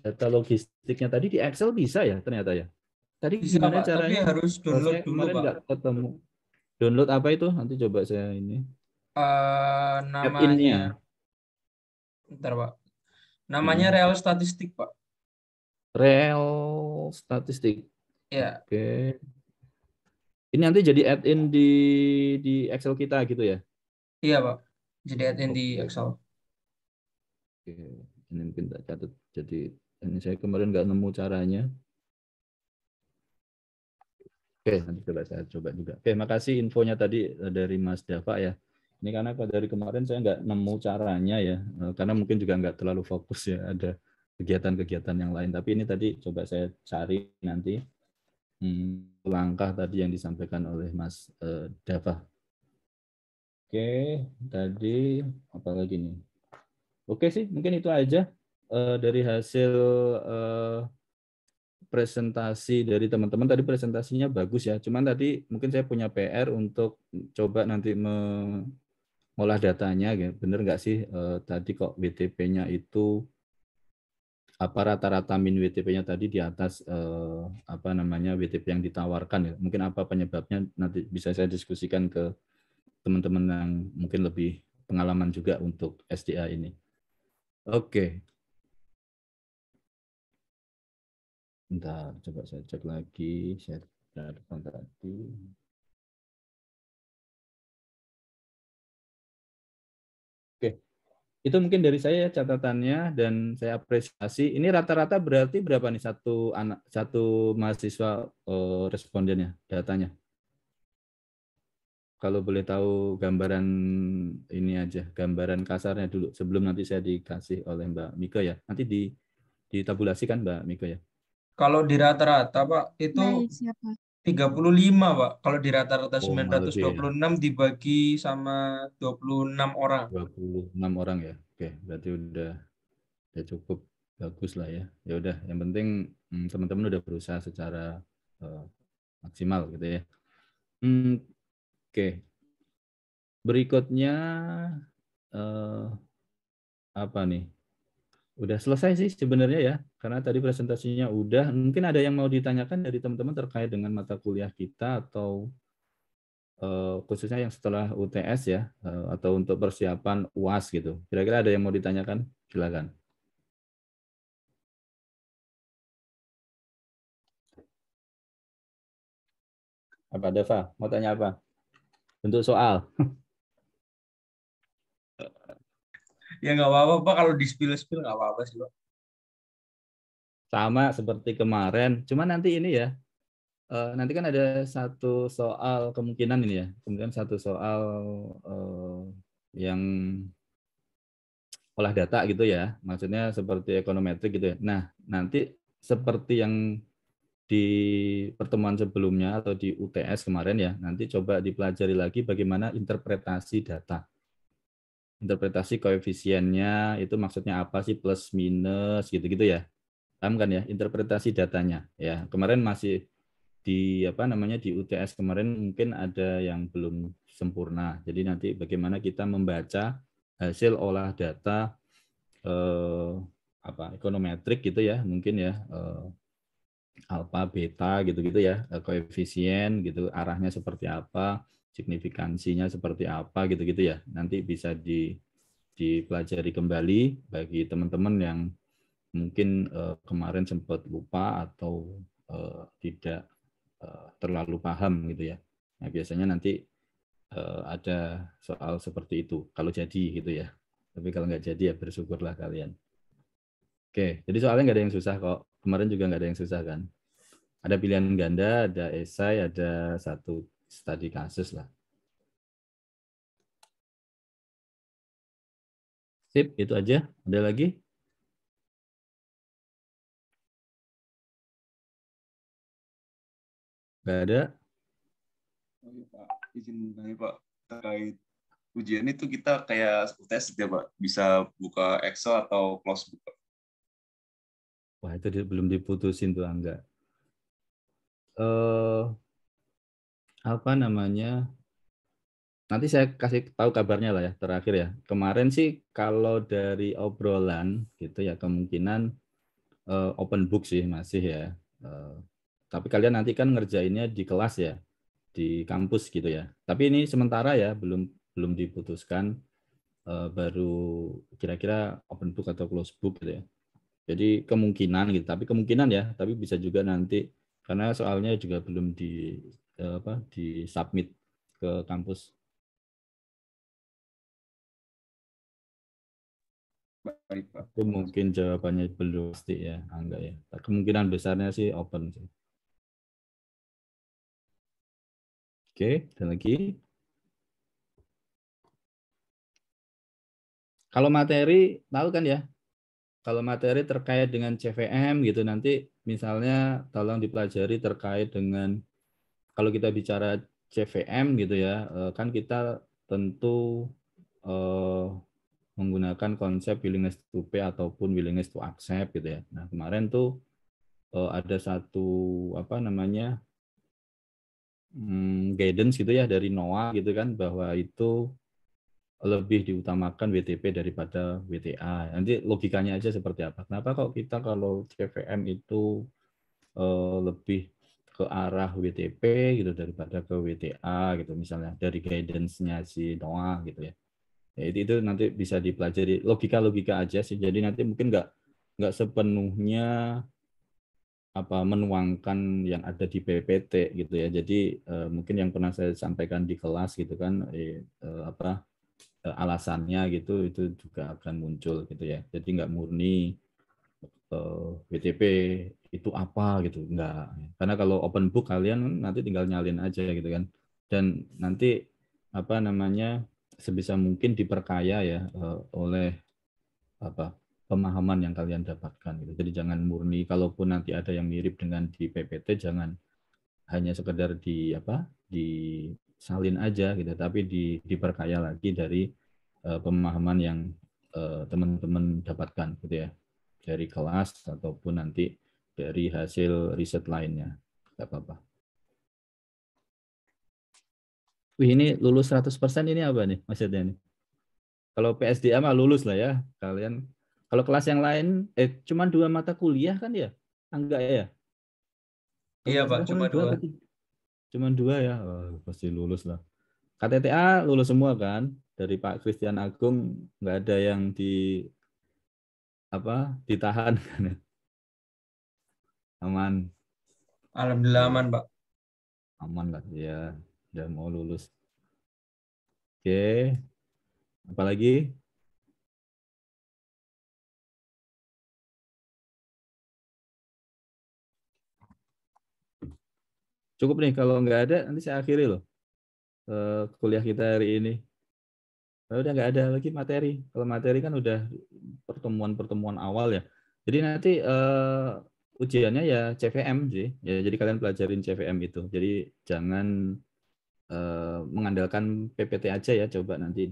data logistiknya tadi di Excel bisa ya ternyata ya. Tadi Bisa, gimana Pak, caranya? tapi harus download Saya dulu, kemarin Pak. nggak ketemu. Download apa itu? Nanti coba saya ini. Namanya, Add-in-nya. bentar, Pak. Namanya Real Statistik, Pak. Real Statistik. Ya. Oke. Ini nanti jadi add-in di Excel kita gitu ya? Iya, Pak. Jadi add-in di Excel. Oke. Ini mungkin tak catat. Jadi ini saya kemarin nggak nemu caranya. Oke, nanti saya coba juga. Oke, makasih infonya tadi dari Mas Dava ya. Ini karena dari kemarin saya nggak nemu caranya ya, karena mungkin juga nggak terlalu fokus ya, ada kegiatan-kegiatan yang lain. Tapi ini tadi coba saya cari nanti langkah tadi yang disampaikan oleh Mas Dava. Oke, tadi apa lagi nih? Oke sih, mungkin itu aja dari hasil presentasi dari teman-teman. Tadi presentasinya bagus ya, cuman tadi mungkin saya punya PR untuk coba nanti mengolah datanya, bener nggak sih tadi kok WTP-nya itu rata-rata min WTP-nya tadi di atas WTP yang ditawarkan ya. Mungkin apa penyebabnya nanti bisa saya diskusikan ke teman-teman yang mungkin lebih pengalaman juga untuk SDA ini. Oke. Bentar, coba saya cek lagi share tadi. Oke, itu mungkin dari saya catatannya dan saya apresiasi. Ini rata-rata berarti berapa nih satu mahasiswa respondennya datanya? Kalau boleh tahu gambaran ini aja, gambaran kasarnya dulu sebelum nanti saya dikasih oleh Mbak Mika ya. Nanti ditabulasikan Mbak Mika ya. Kalau di rata-rata, Pak, itu Baik, siapa? 35, Pak. Kalau di rata-rata Oh, malah lebih ya. 926 dibagi sama 26 orang. 26 orang ya. Oke, berarti udah cukup bagus lah ya. Ya udah, yang penting teman-teman udah berusaha secara maksimal gitu ya. Oke. Berikutnya apa nih? Udah selesai sih sebenarnya ya, karena tadi presentasinya udah. Mungkin ada yang mau ditanyakan dari teman-teman terkait dengan mata kuliah kita atau khususnya yang setelah UTS ya, atau untuk persiapan UAS gitu. Kira-kira ada yang mau ditanyakan? Silakan. Apa Deva? Mau tanya apa? Untuk soal. Ya nggak apa-apa Pak, kalau di spill nggak apa-apa sih Pak. Sama seperti kemarin, cuma nanti ini ya, nanti kan ada satu soal kemungkinan ini ya, kemudian satu soal yang olah data gitu ya, maksudnya seperti ekonometrik gitu ya. Nah, nanti seperti yang di pertemuan sebelumnya atau di UTS kemarin ya, nanti coba dipelajari lagi bagaimana interpretasi data. Interpretasi koefisiennya itu maksudnya apa sih, plus minus gitu-gitu ya. Paham kan ya, interpretasi datanya ya. Kemarin masih di di UTS kemarin mungkin ada yang belum sempurna. Jadi nanti bagaimana kita membaca hasil olah data ekonometrik gitu ya, mungkin ya, alfa, beta gitu-gitu ya, koefisien gitu, arahnya seperti apa, signifikansinya seperti apa gitu-gitu ya. Nanti bisa dipelajari kembali bagi teman-teman yang mungkin kemarin sempat lupa atau tidak terlalu paham gitu ya. Nah, biasanya nanti ada soal seperti itu kalau jadi gitu ya. Tapi kalau nggak jadi ya bersyukurlah kalian. Oke, jadi soalnya nggak ada yang susah kok. Kemarin juga nggak ada yang susah kan. Ada pilihan ganda, ada esai, ada satu studi kasus lah. Sip, itu aja. Ada lagi? Nggak ada? Oh, iya, Pak, izin tanya Pak, terkait ujian itu kita kayak UTS ya Pak, bisa buka Excel atau close book? Wah, itu belum diputusin tuh Angga. Nanti saya kasih tahu kabarnya lah ya, terakhir ya. Kemarin sih kalau dari obrolan gitu ya, kemungkinan open book sih masih ya. Tapi kalian nanti kan ngerjainnya di kelas ya, di kampus gitu ya. Tapi ini sementara ya, belum diputuskan, baru kira-kira open book atau close book gitu ya. Jadi kemungkinan gitu, tapi kemungkinan ya, tapi bisa juga nanti karena soalnya juga belum di submit ke kampus. Baik, Pak. Itu mungkin jawabannya belum pasti ya, Angga ya. Kemungkinan besarnya sih open sih. Oke, dan lagi. Kalau materi, tahu kan ya? Kalau materi terkait dengan CVM gitu, nanti misalnya tolong dipelajari terkait dengan, kalau kita bicara CVM gitu ya, kan kita tentu menggunakan konsep willingness to pay ataupun willingness to accept gitu ya. Nah, kemarin tuh ada satu guidance gitu ya dari NOAA gitu kan, bahwa itu lebih diutamakan WTP daripada WTA. Nanti logikanya aja seperti apa. Kenapa kok kita kalau CVM itu lebih ke arah WTP gitu daripada ke WTA gitu, misalnya dari guidance-nya si NOAA gitu ya. Ya, itu nanti bisa dipelajari, logika aja sih. Jadi nanti mungkin nggak sepenuhnya menuangkan yang ada di PPT gitu ya. Jadi mungkin yang pernah saya sampaikan di kelas gitu kan, alasannya gitu itu juga akan muncul gitu ya. Jadi nggak murni WTP itu apa gitu, enggak. Karena kalau open book kalian nanti tinggal nyalin aja gitu kan. Dan nanti sebisa mungkin diperkaya ya oleh pemahaman yang kalian dapatkan gitu. Jadi jangan murni, kalaupun nanti ada yang mirip dengan di PPT, jangan hanya sekedar disalin aja gitu, tapi diperkaya lagi dari pemahaman yang teman-teman dapatkan gitu ya, dari kelas ataupun nanti dari hasil riset lainnya. Enggak apa-apa. Wih, ini lulus 100% ini apa nih maksudnya nih? Kalau PSDA mah lulus lah ya kalian. Kalau kelas yang lain, cuma 2 mata kuliah kan ya? Enggak ya? Iya Pak, cuma 2. Cuma 2 ya, pasti lulus lah. KTTA lulus semua kan? Dari Pak Christian Agung nggak ada yang ditahan kan? Aman. Alhamdulillah aman, Pak. Aman lah, ya udah mau lulus. Oke, apalagi? Cukup nih, kalau nggak ada nanti saya akhiri loh kuliah kita hari ini. Udah nggak ada lagi materi. Kalau materi kan udah pertemuan-pertemuan awal ya. Jadi nanti ujiannya ya CVM sih. Ya, jadi kalian pelajarin CVM itu. Jadi jangan mengandalkan PPT aja ya. Coba nanti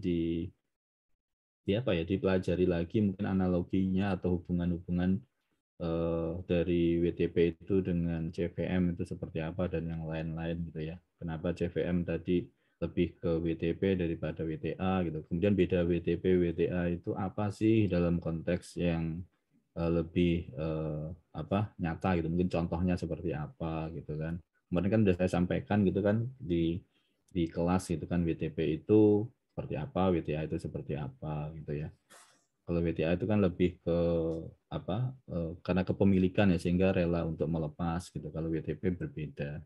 dipelajari lagi mungkin analoginya atau hubungan-hubungan dari WTP itu dengan CVM itu seperti apa dan yang lain-lain gitu ya. Kenapa CVM tadi lebih ke WTP daripada WTA gitu. Kemudian beda WTP WTA itu apa sih dalam konteks yang lebih nyata gitu. Mungkin contohnya seperti apa gitu kan. Kemarin kan sudah saya sampaikan gitu kan di kelas gitu kan, WTP itu seperti apa, WTA itu seperti apa gitu ya. Kalau WTA itu kan lebih ke karena kepemilikan ya, sehingga rela untuk melepas gitu. Kalau WTP berbeda.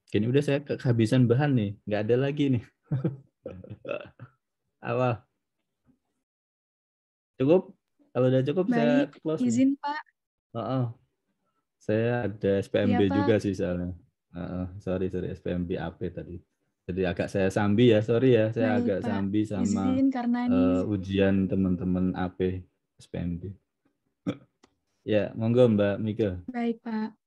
Kini udah saya kehabisan bahan nih, nggak ada lagi nih. Apa? Cukup? Kalau udah cukup saya Baik, close. izin Pak. Saya ada SPMB Iya, Pak. juga sih soalnya. Sorry SPMB AP tadi. Jadi agak saya sambi ya, sorry ya, saya Baik, agak Pak. sambi sama Izin karena ini ujian teman-teman AP SPMB. Ya, monggo Mbak Mika. baik, Pak.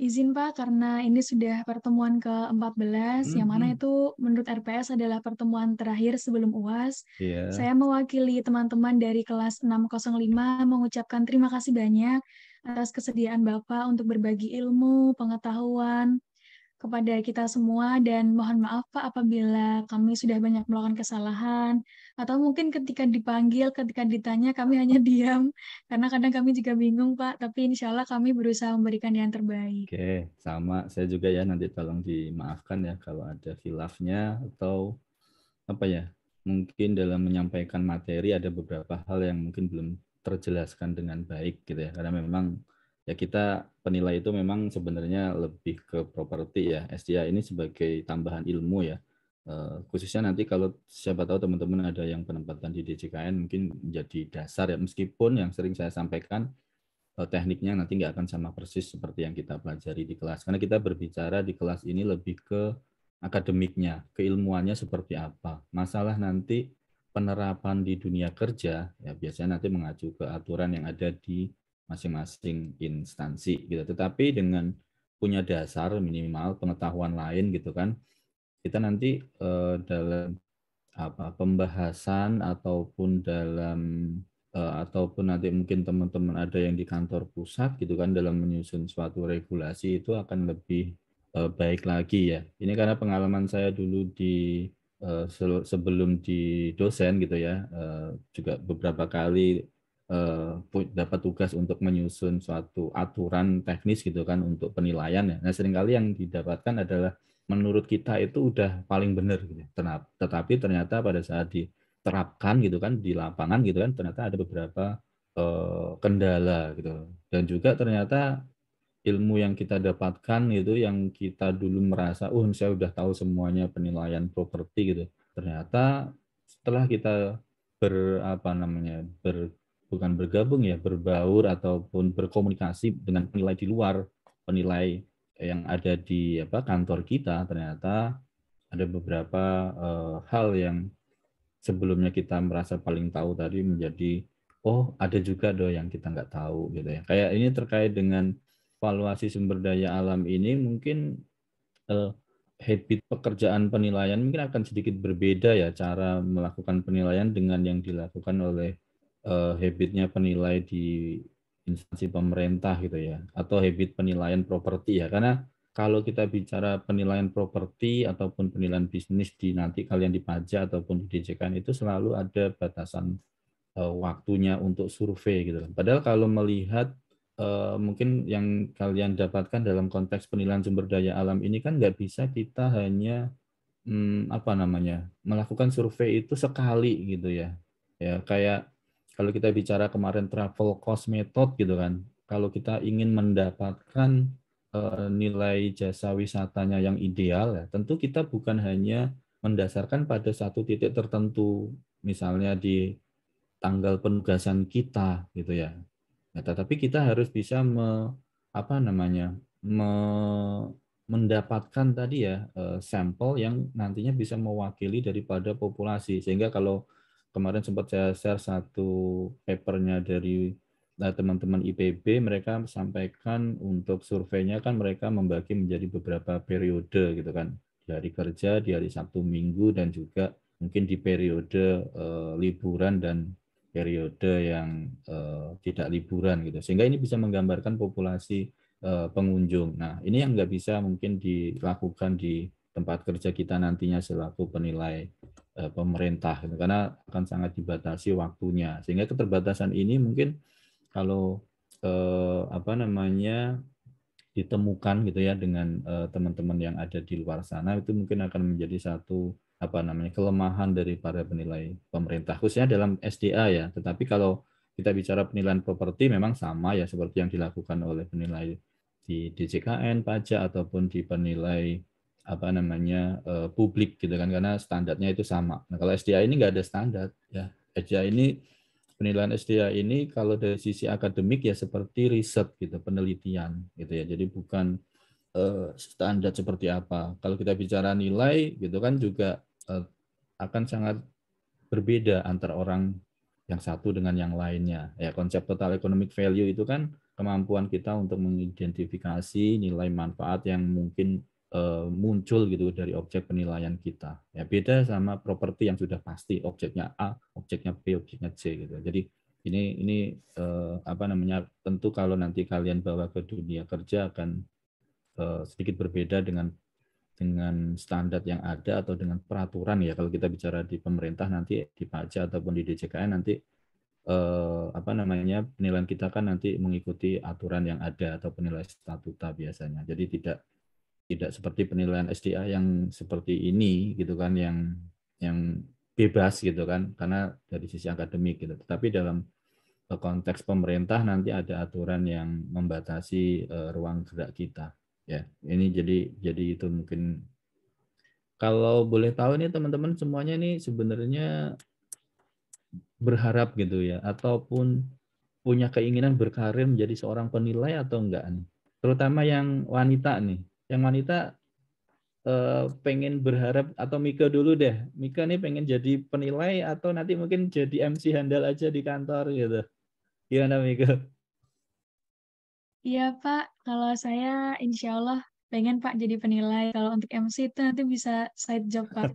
Izin Pak, karena ini sudah pertemuan ke-14, yang mana itu menurut RPS adalah pertemuan terakhir sebelum UAS. Iya. Saya mewakili teman-teman dari kelas 605 mengucapkan terima kasih banyak atas kesediaan Bapak untuk berbagi ilmu, pengetahuan kepada kita semua, dan mohon maaf Pak apabila kami sudah banyak melakukan kesalahan, atau mungkin ketika dipanggil, ketika ditanya kami hanya diam, karena kadang kami juga bingung Pak, tapi insya Allah kami berusaha memberikan yang terbaik. Oke, sama saya juga ya, nanti tolong dimaafkan ya kalau ada khilafnya atau mungkin dalam menyampaikan materi ada beberapa hal yang mungkin belum terjelaskan dengan baik gitu ya, karena memang ya kita penilai itu memang sebenarnya lebih ke properti ya. SDA ini sebagai tambahan ilmu ya. Khususnya nanti kalau siapa tahu teman-teman ada yang penempatan di DJKN mungkin menjadi dasar ya, meskipun yang sering saya sampaikan tekniknya nanti nggak akan sama persis seperti yang kita pelajari di kelas. Karena kita berbicara di kelas ini lebih ke akademiknya, keilmuannya seperti apa. Masalah nanti penerapan di dunia kerja ya biasanya nanti mengacu ke aturan yang ada di masing-masing instansi gitu. Tetapi dengan punya dasar minimal pengetahuan lain gitu kan, kita nanti dalam pembahasan ataupun nanti mungkin teman-teman ada yang di kantor pusat gitu kan, dalam menyusun suatu regulasi itu akan lebih baik lagi ya. Ini karena pengalaman saya dulu di sebelum di dosen gitu ya, juga beberapa kali dapat tugas untuk menyusun suatu aturan teknis gitu kan untuk penilaian ya. Nah, seringkali yang didapatkan adalah menurut kita itu udah paling benar gitu. Tetapi ternyata pada saat diterapkan gitu kan di lapangan gitu kan, ternyata ada beberapa kendala gitu. Dan juga ternyata ilmu yang kita dapatkan itu yang kita dulu merasa saya udah tahu semuanya penilaian properti gitu. Ternyata setelah kita bukan bergabung ya, berbaur ataupun berkomunikasi dengan penilai di luar, penilai yang ada di kantor kita, ternyata ada beberapa hal yang sebelumnya kita merasa paling tahu tadi menjadi ada juga yang kita nggak tahu gitu ya. Kayak ini terkait dengan valuasi sumber daya alam ini, mungkin habit pekerjaan penilaian mungkin akan sedikit berbeda ya, cara melakukan penilaian dengan yang dilakukan oleh habitnya penilai di instansi pemerintah gitu ya, atau habit penilaian properti ya. Karena kalau kita bicara penilaian properti ataupun penilaian bisnis di nanti kalian di pajak ataupun di DJKN itu selalu ada batasan waktunya untuk survei gitu. Padahal kalau melihat mungkin yang kalian dapatkan dalam konteks penilaian sumber daya alam ini kan nggak bisa kita hanya melakukan survei itu sekali gitu ya. Ya kayak kalau kita bicara kemarin travel cost method gitu kan. Kalau kita ingin mendapatkan nilai jasa wisatanya yang ideal ya, tentu kita bukan hanya mendasarkan pada satu titik tertentu, misalnya di tanggal penugasan kita gitu ya. Nah, tetapi kita harus bisa mendapatkan tadi ya sampel yang nantinya bisa mewakili daripada populasi. Sehingga kalau kemarin sempat saya share satu papernya dari teman-teman IPB, mereka sampaikan untuk surveinya kan mereka membagi menjadi beberapa periode gitu kan. Di hari kerja, di hari Sabtu Minggu, dan juga mungkin di periode liburan dan periode yang tidak liburan gitu. Sehingga ini bisa menggambarkan populasi pengunjung. Nah, ini yang nggak bisa mungkin dilakukan di tempat kerja kita nantinya selaku penilai pemerintah, gitu, karena akan sangat dibatasi waktunya. Sehingga keterbatasan ini mungkin kalau ditemukan gitu ya dengan teman-teman yang ada di luar sana, itu mungkin akan menjadi satu kelemahan dari para penilai pemerintah, khususnya dalam SDA ya. Tetapi kalau kita bicara penilaian properti memang sama ya seperti yang dilakukan oleh penilai di DJKN pajak ataupun di penilai publik gitu kan, karena standarnya itu sama. Nah, kalau SDA ini nggak ada standar ya. SDA ini penilaian SDA ini kalau dari sisi akademik ya seperti riset gitu, penelitian gitu ya. Jadi bukan standar seperti apa. Kalau kita bicara nilai gitu kan juga akan sangat berbeda antara orang yang satu dengan yang lainnya. Ya, konsep total economic value itu kan kemampuan kita untuk mengidentifikasi nilai manfaat yang mungkin muncul gitu dari objek penilaian kita. Ya, beda sama properti yang sudah pasti objeknya A, objeknya B, objeknya C gitu. Jadi ini tentu kalau nanti kalian bawa ke dunia kerja akan sedikit berbeda dengan standar yang ada atau dengan peraturan ya. Kalau kita bicara di pemerintah nanti di pajak ataupun di DJKN nanti penilaian kita kan nanti mengikuti aturan yang ada atau penilaian statuta biasanya. Jadi tidak seperti penilaian SDA yang seperti ini gitu kan, yang bebas gitu kan, karena dari sisi akademik gitu. Tetapi dalam konteks pemerintah nanti ada aturan yang membatasi ruang gerak kita. Ya, ini jadi itu mungkin kalau boleh tahu nih teman-teman semuanya nih sebenarnya berharap gitu ya, ataupun punya keinginan berkarir menjadi seorang penilai atau enggak nih? Terutama yang wanita nih. Yang wanita pengen berharap, atau Mika dulu deh. Mika nih pengen jadi penilai atau nanti mungkin jadi MC handal aja di kantor gitu. Gimana Mika? Iya Pak, kalau saya insya Allah pengen Pak jadi penilai. Kalau untuk MC itu nanti bisa side job Pak.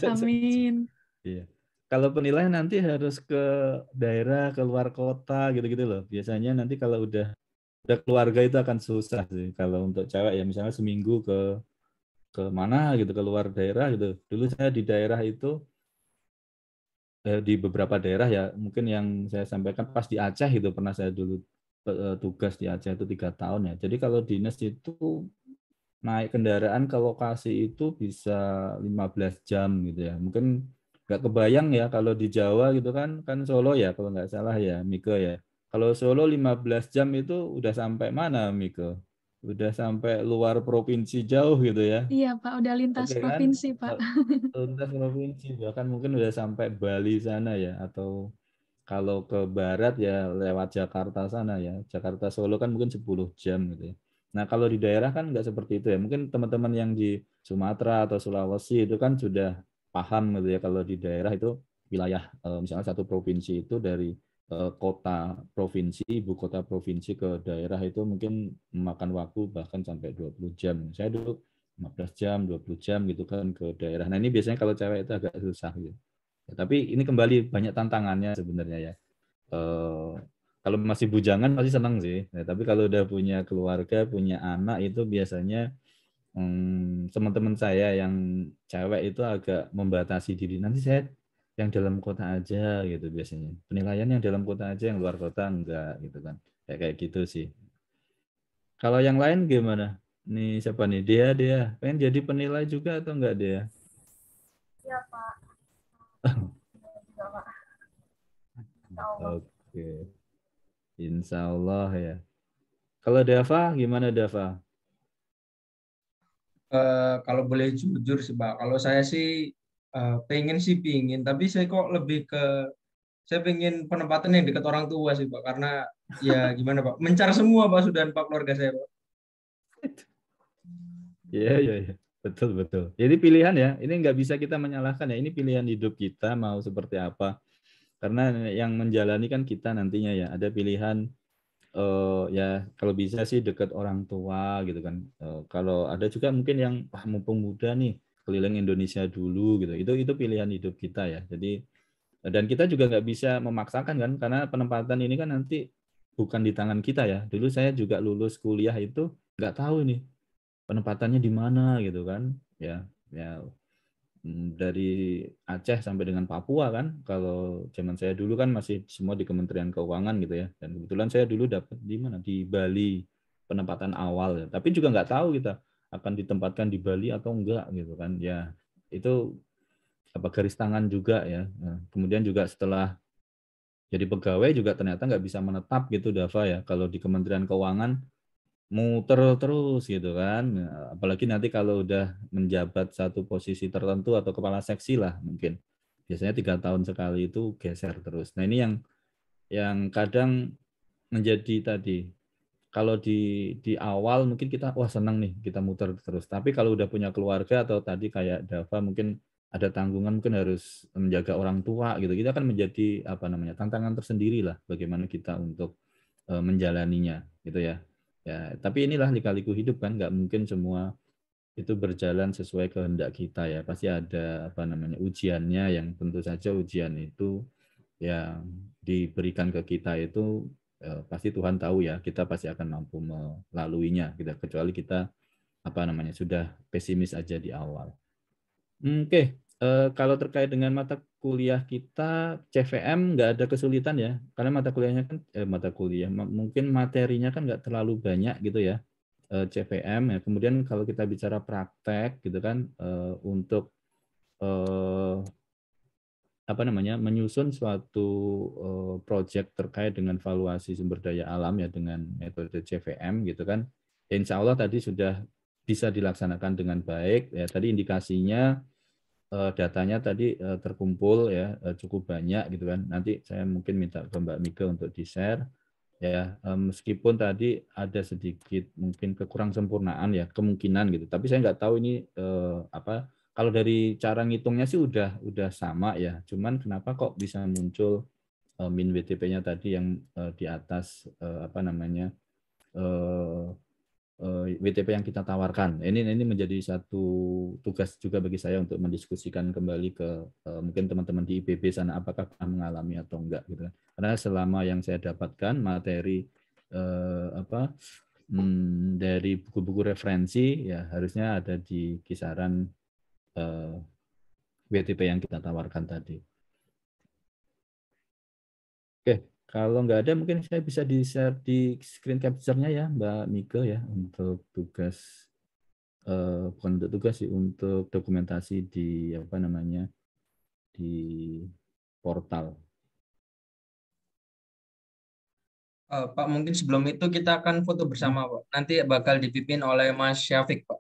Amin. Iya. Kalau penilaian nanti harus ke daerah, ke luar kota gitu-gitu loh. Biasanya nanti kalau udah keluarga itu akan susah sih. Kalau untuk cewek ya misalnya seminggu ke mana gitu, ke luar daerah gitu. Dulu saya di daerah itu di beberapa daerah ya, mungkin yang saya sampaikan pas di Aceh itu pernah saya dulu tugas di Aceh itu 3 tahun ya. Jadi kalau dinas itu naik kendaraan ke lokasi itu bisa 15 jam gitu ya. Mungkin nggak kebayang ya kalau di Jawa gitu kan Solo ya kalau nggak salah ya Mika ya. Kalau Solo 15 jam itu udah sampai mana Mika? Udah sampai luar provinsi jauh gitu ya. Iya Pak, udah lintas Oke kan? provinsi Pak. Lintas provinsi, bahkan mungkin udah sampai Bali sana ya, atau kalau ke barat ya lewat Jakarta sana ya. Jakarta Solo kan mungkin 10 jam gitu ya. Nah kalau di daerah kan nggak seperti itu ya. Mungkin teman-teman yang di Sumatera atau Sulawesi itu kan sudah paham gitu ya. Kalau di daerah itu wilayah misalnya satu provinsi itu dari kota provinsi, ibu kota provinsi ke daerah itu mungkin memakan waktu bahkan sampai 20 jam. Saya dulu 15 jam, 20 jam gitu kan ke daerah. Nah ini biasanya kalau cewek itu agak susah gitu. Ya, tapi ini kembali banyak tantangannya sebenarnya ya. Kalau masih bujangan pasti senang sih. Ya, tapi kalau udah punya keluarga, punya anak itu biasanya teman-teman saya yang cewek itu agak membatasi diri. Nanti saya yang dalam kota aja gitu biasanya. Penilaian yang dalam kota aja, yang luar kota enggak gitu kan. Kayak gitu sih. Kalau yang lain gimana? Nih siapa nih? Dia pengen jadi penilai juga atau enggak dia? Iya, Pak. Juga, Pak. Insya Allah. Oke, insya Allah ya. Kalau Dava gimana Dava? Kalau boleh jujur sih Pak, kalau saya sih pingin, tapi saya kok lebih ke saya pengen penempatan yang dekat orang tua sih Pak, karena ya gimana Pak, mencar semua Pak sudah Pak keluarga saya Pak. Iya, betul. Jadi pilihan ya, ini nggak bisa kita menyalahkan ya. Ini pilihan hidup kita mau seperti apa. Karena yang menjalani kan kita nantinya ya. Ada pilihan ya kalau bisa sih dekat orang tua gitu kan. Kalau ada juga mungkin yang mumpung muda nih keliling Indonesia dulu gitu. Itu pilihan hidup kita ya. Jadi dan kita juga nggak bisa memaksakan kan, karena penempatan ini kan nanti bukan di tangan kita ya. Dulu saya juga lulus kuliah itu nggak tahu nih penempatannya di mana gitu kan. Ya dari Aceh sampai dengan Papua kan. Kalau zaman saya dulu kan masih semua di Kementerian Keuangan gitu ya. Dan kebetulan saya dulu dapat di mana? Di Bali penempatan awal ya. Tapi juga nggak tahu kita akan ditempatkan di Bali atau enggak gitu kan. Ya itu garis tangan juga ya. Nah, kemudian juga setelah jadi pegawai juga ternyata nggak bisa menetap gitu Dava ya. Kalau di Kementerian Keuangan muter terus gitu kan. Apalagi nanti kalau udah menjabat satu posisi tertentu atau kepala seksi lah mungkin. Biasanya 3 tahun sekali itu geser terus. Nah ini yang kadang menjadi tadi. Kalau di awal mungkin kita wah senang nih kita muter terus. Tapi kalau udah punya keluarga atau tadi kayak Dava mungkin ada tanggungan, mungkin harus menjaga orang tua gitu. Kita akan menjadi tantangan tersendiri lah bagaimana kita untuk menjalaninya gitu ya. Ya, tapi inilah lika-liku hidup kan, nggak mungkin semua itu berjalan sesuai kehendak kita ya. Pasti ada ujiannya yang tentu saja ujian itu yang diberikan ke kita itu pasti Tuhan tahu ya, kita pasti akan mampu melaluinya gitu. Kecuali kita sudah pesimis aja di awal. Oke. Kalau terkait dengan mata kuliah kita CVM nggak ada kesulitan ya, karena mata kuliahnya kan mungkin materinya kan nggak terlalu banyak gitu ya CVM ya. Kemudian kalau kita bicara praktek gitu kan untuk menyusun suatu proyek terkait dengan valuasi sumber daya alam ya dengan metode CVM gitu kan, insya Allah tadi sudah bisa dilaksanakan dengan baik ya. Tadi indikasinya datanya tadi terkumpul ya cukup banyak gitu kan. Nanti saya mungkin minta ke Mbak Mika untuk di-share ya, meskipun tadi ada sedikit mungkin kekurang sempurnaan ya kemungkinan gitu. Tapi saya nggak tahu ini kalau dari cara ngitungnya sih udah sama ya. Cuman kenapa kok bisa muncul min WTP-nya tadi yang di atas WTP yang kita tawarkan. Ini menjadi satu tugas juga bagi saya untuk mendiskusikan kembali ke mungkin teman-teman di IPB sana apakah pernah mengalami atau enggak gitu kan. Karena selama yang saya dapatkan materi dari buku-buku referensi ya harusnya ada di kisaran WTP yang kita tawarkan tadi. Oke. Kalau nggak ada, mungkin saya bisa di-share di screen capture-nya ya, Mbak Mika ya, untuk tugas, bukan untuk tugas sih, untuk dokumentasi di di portal. Pak, mungkin sebelum itu kita akan foto bersama Pak. Nanti bakal dipimpin oleh Mas Syafiq Pak.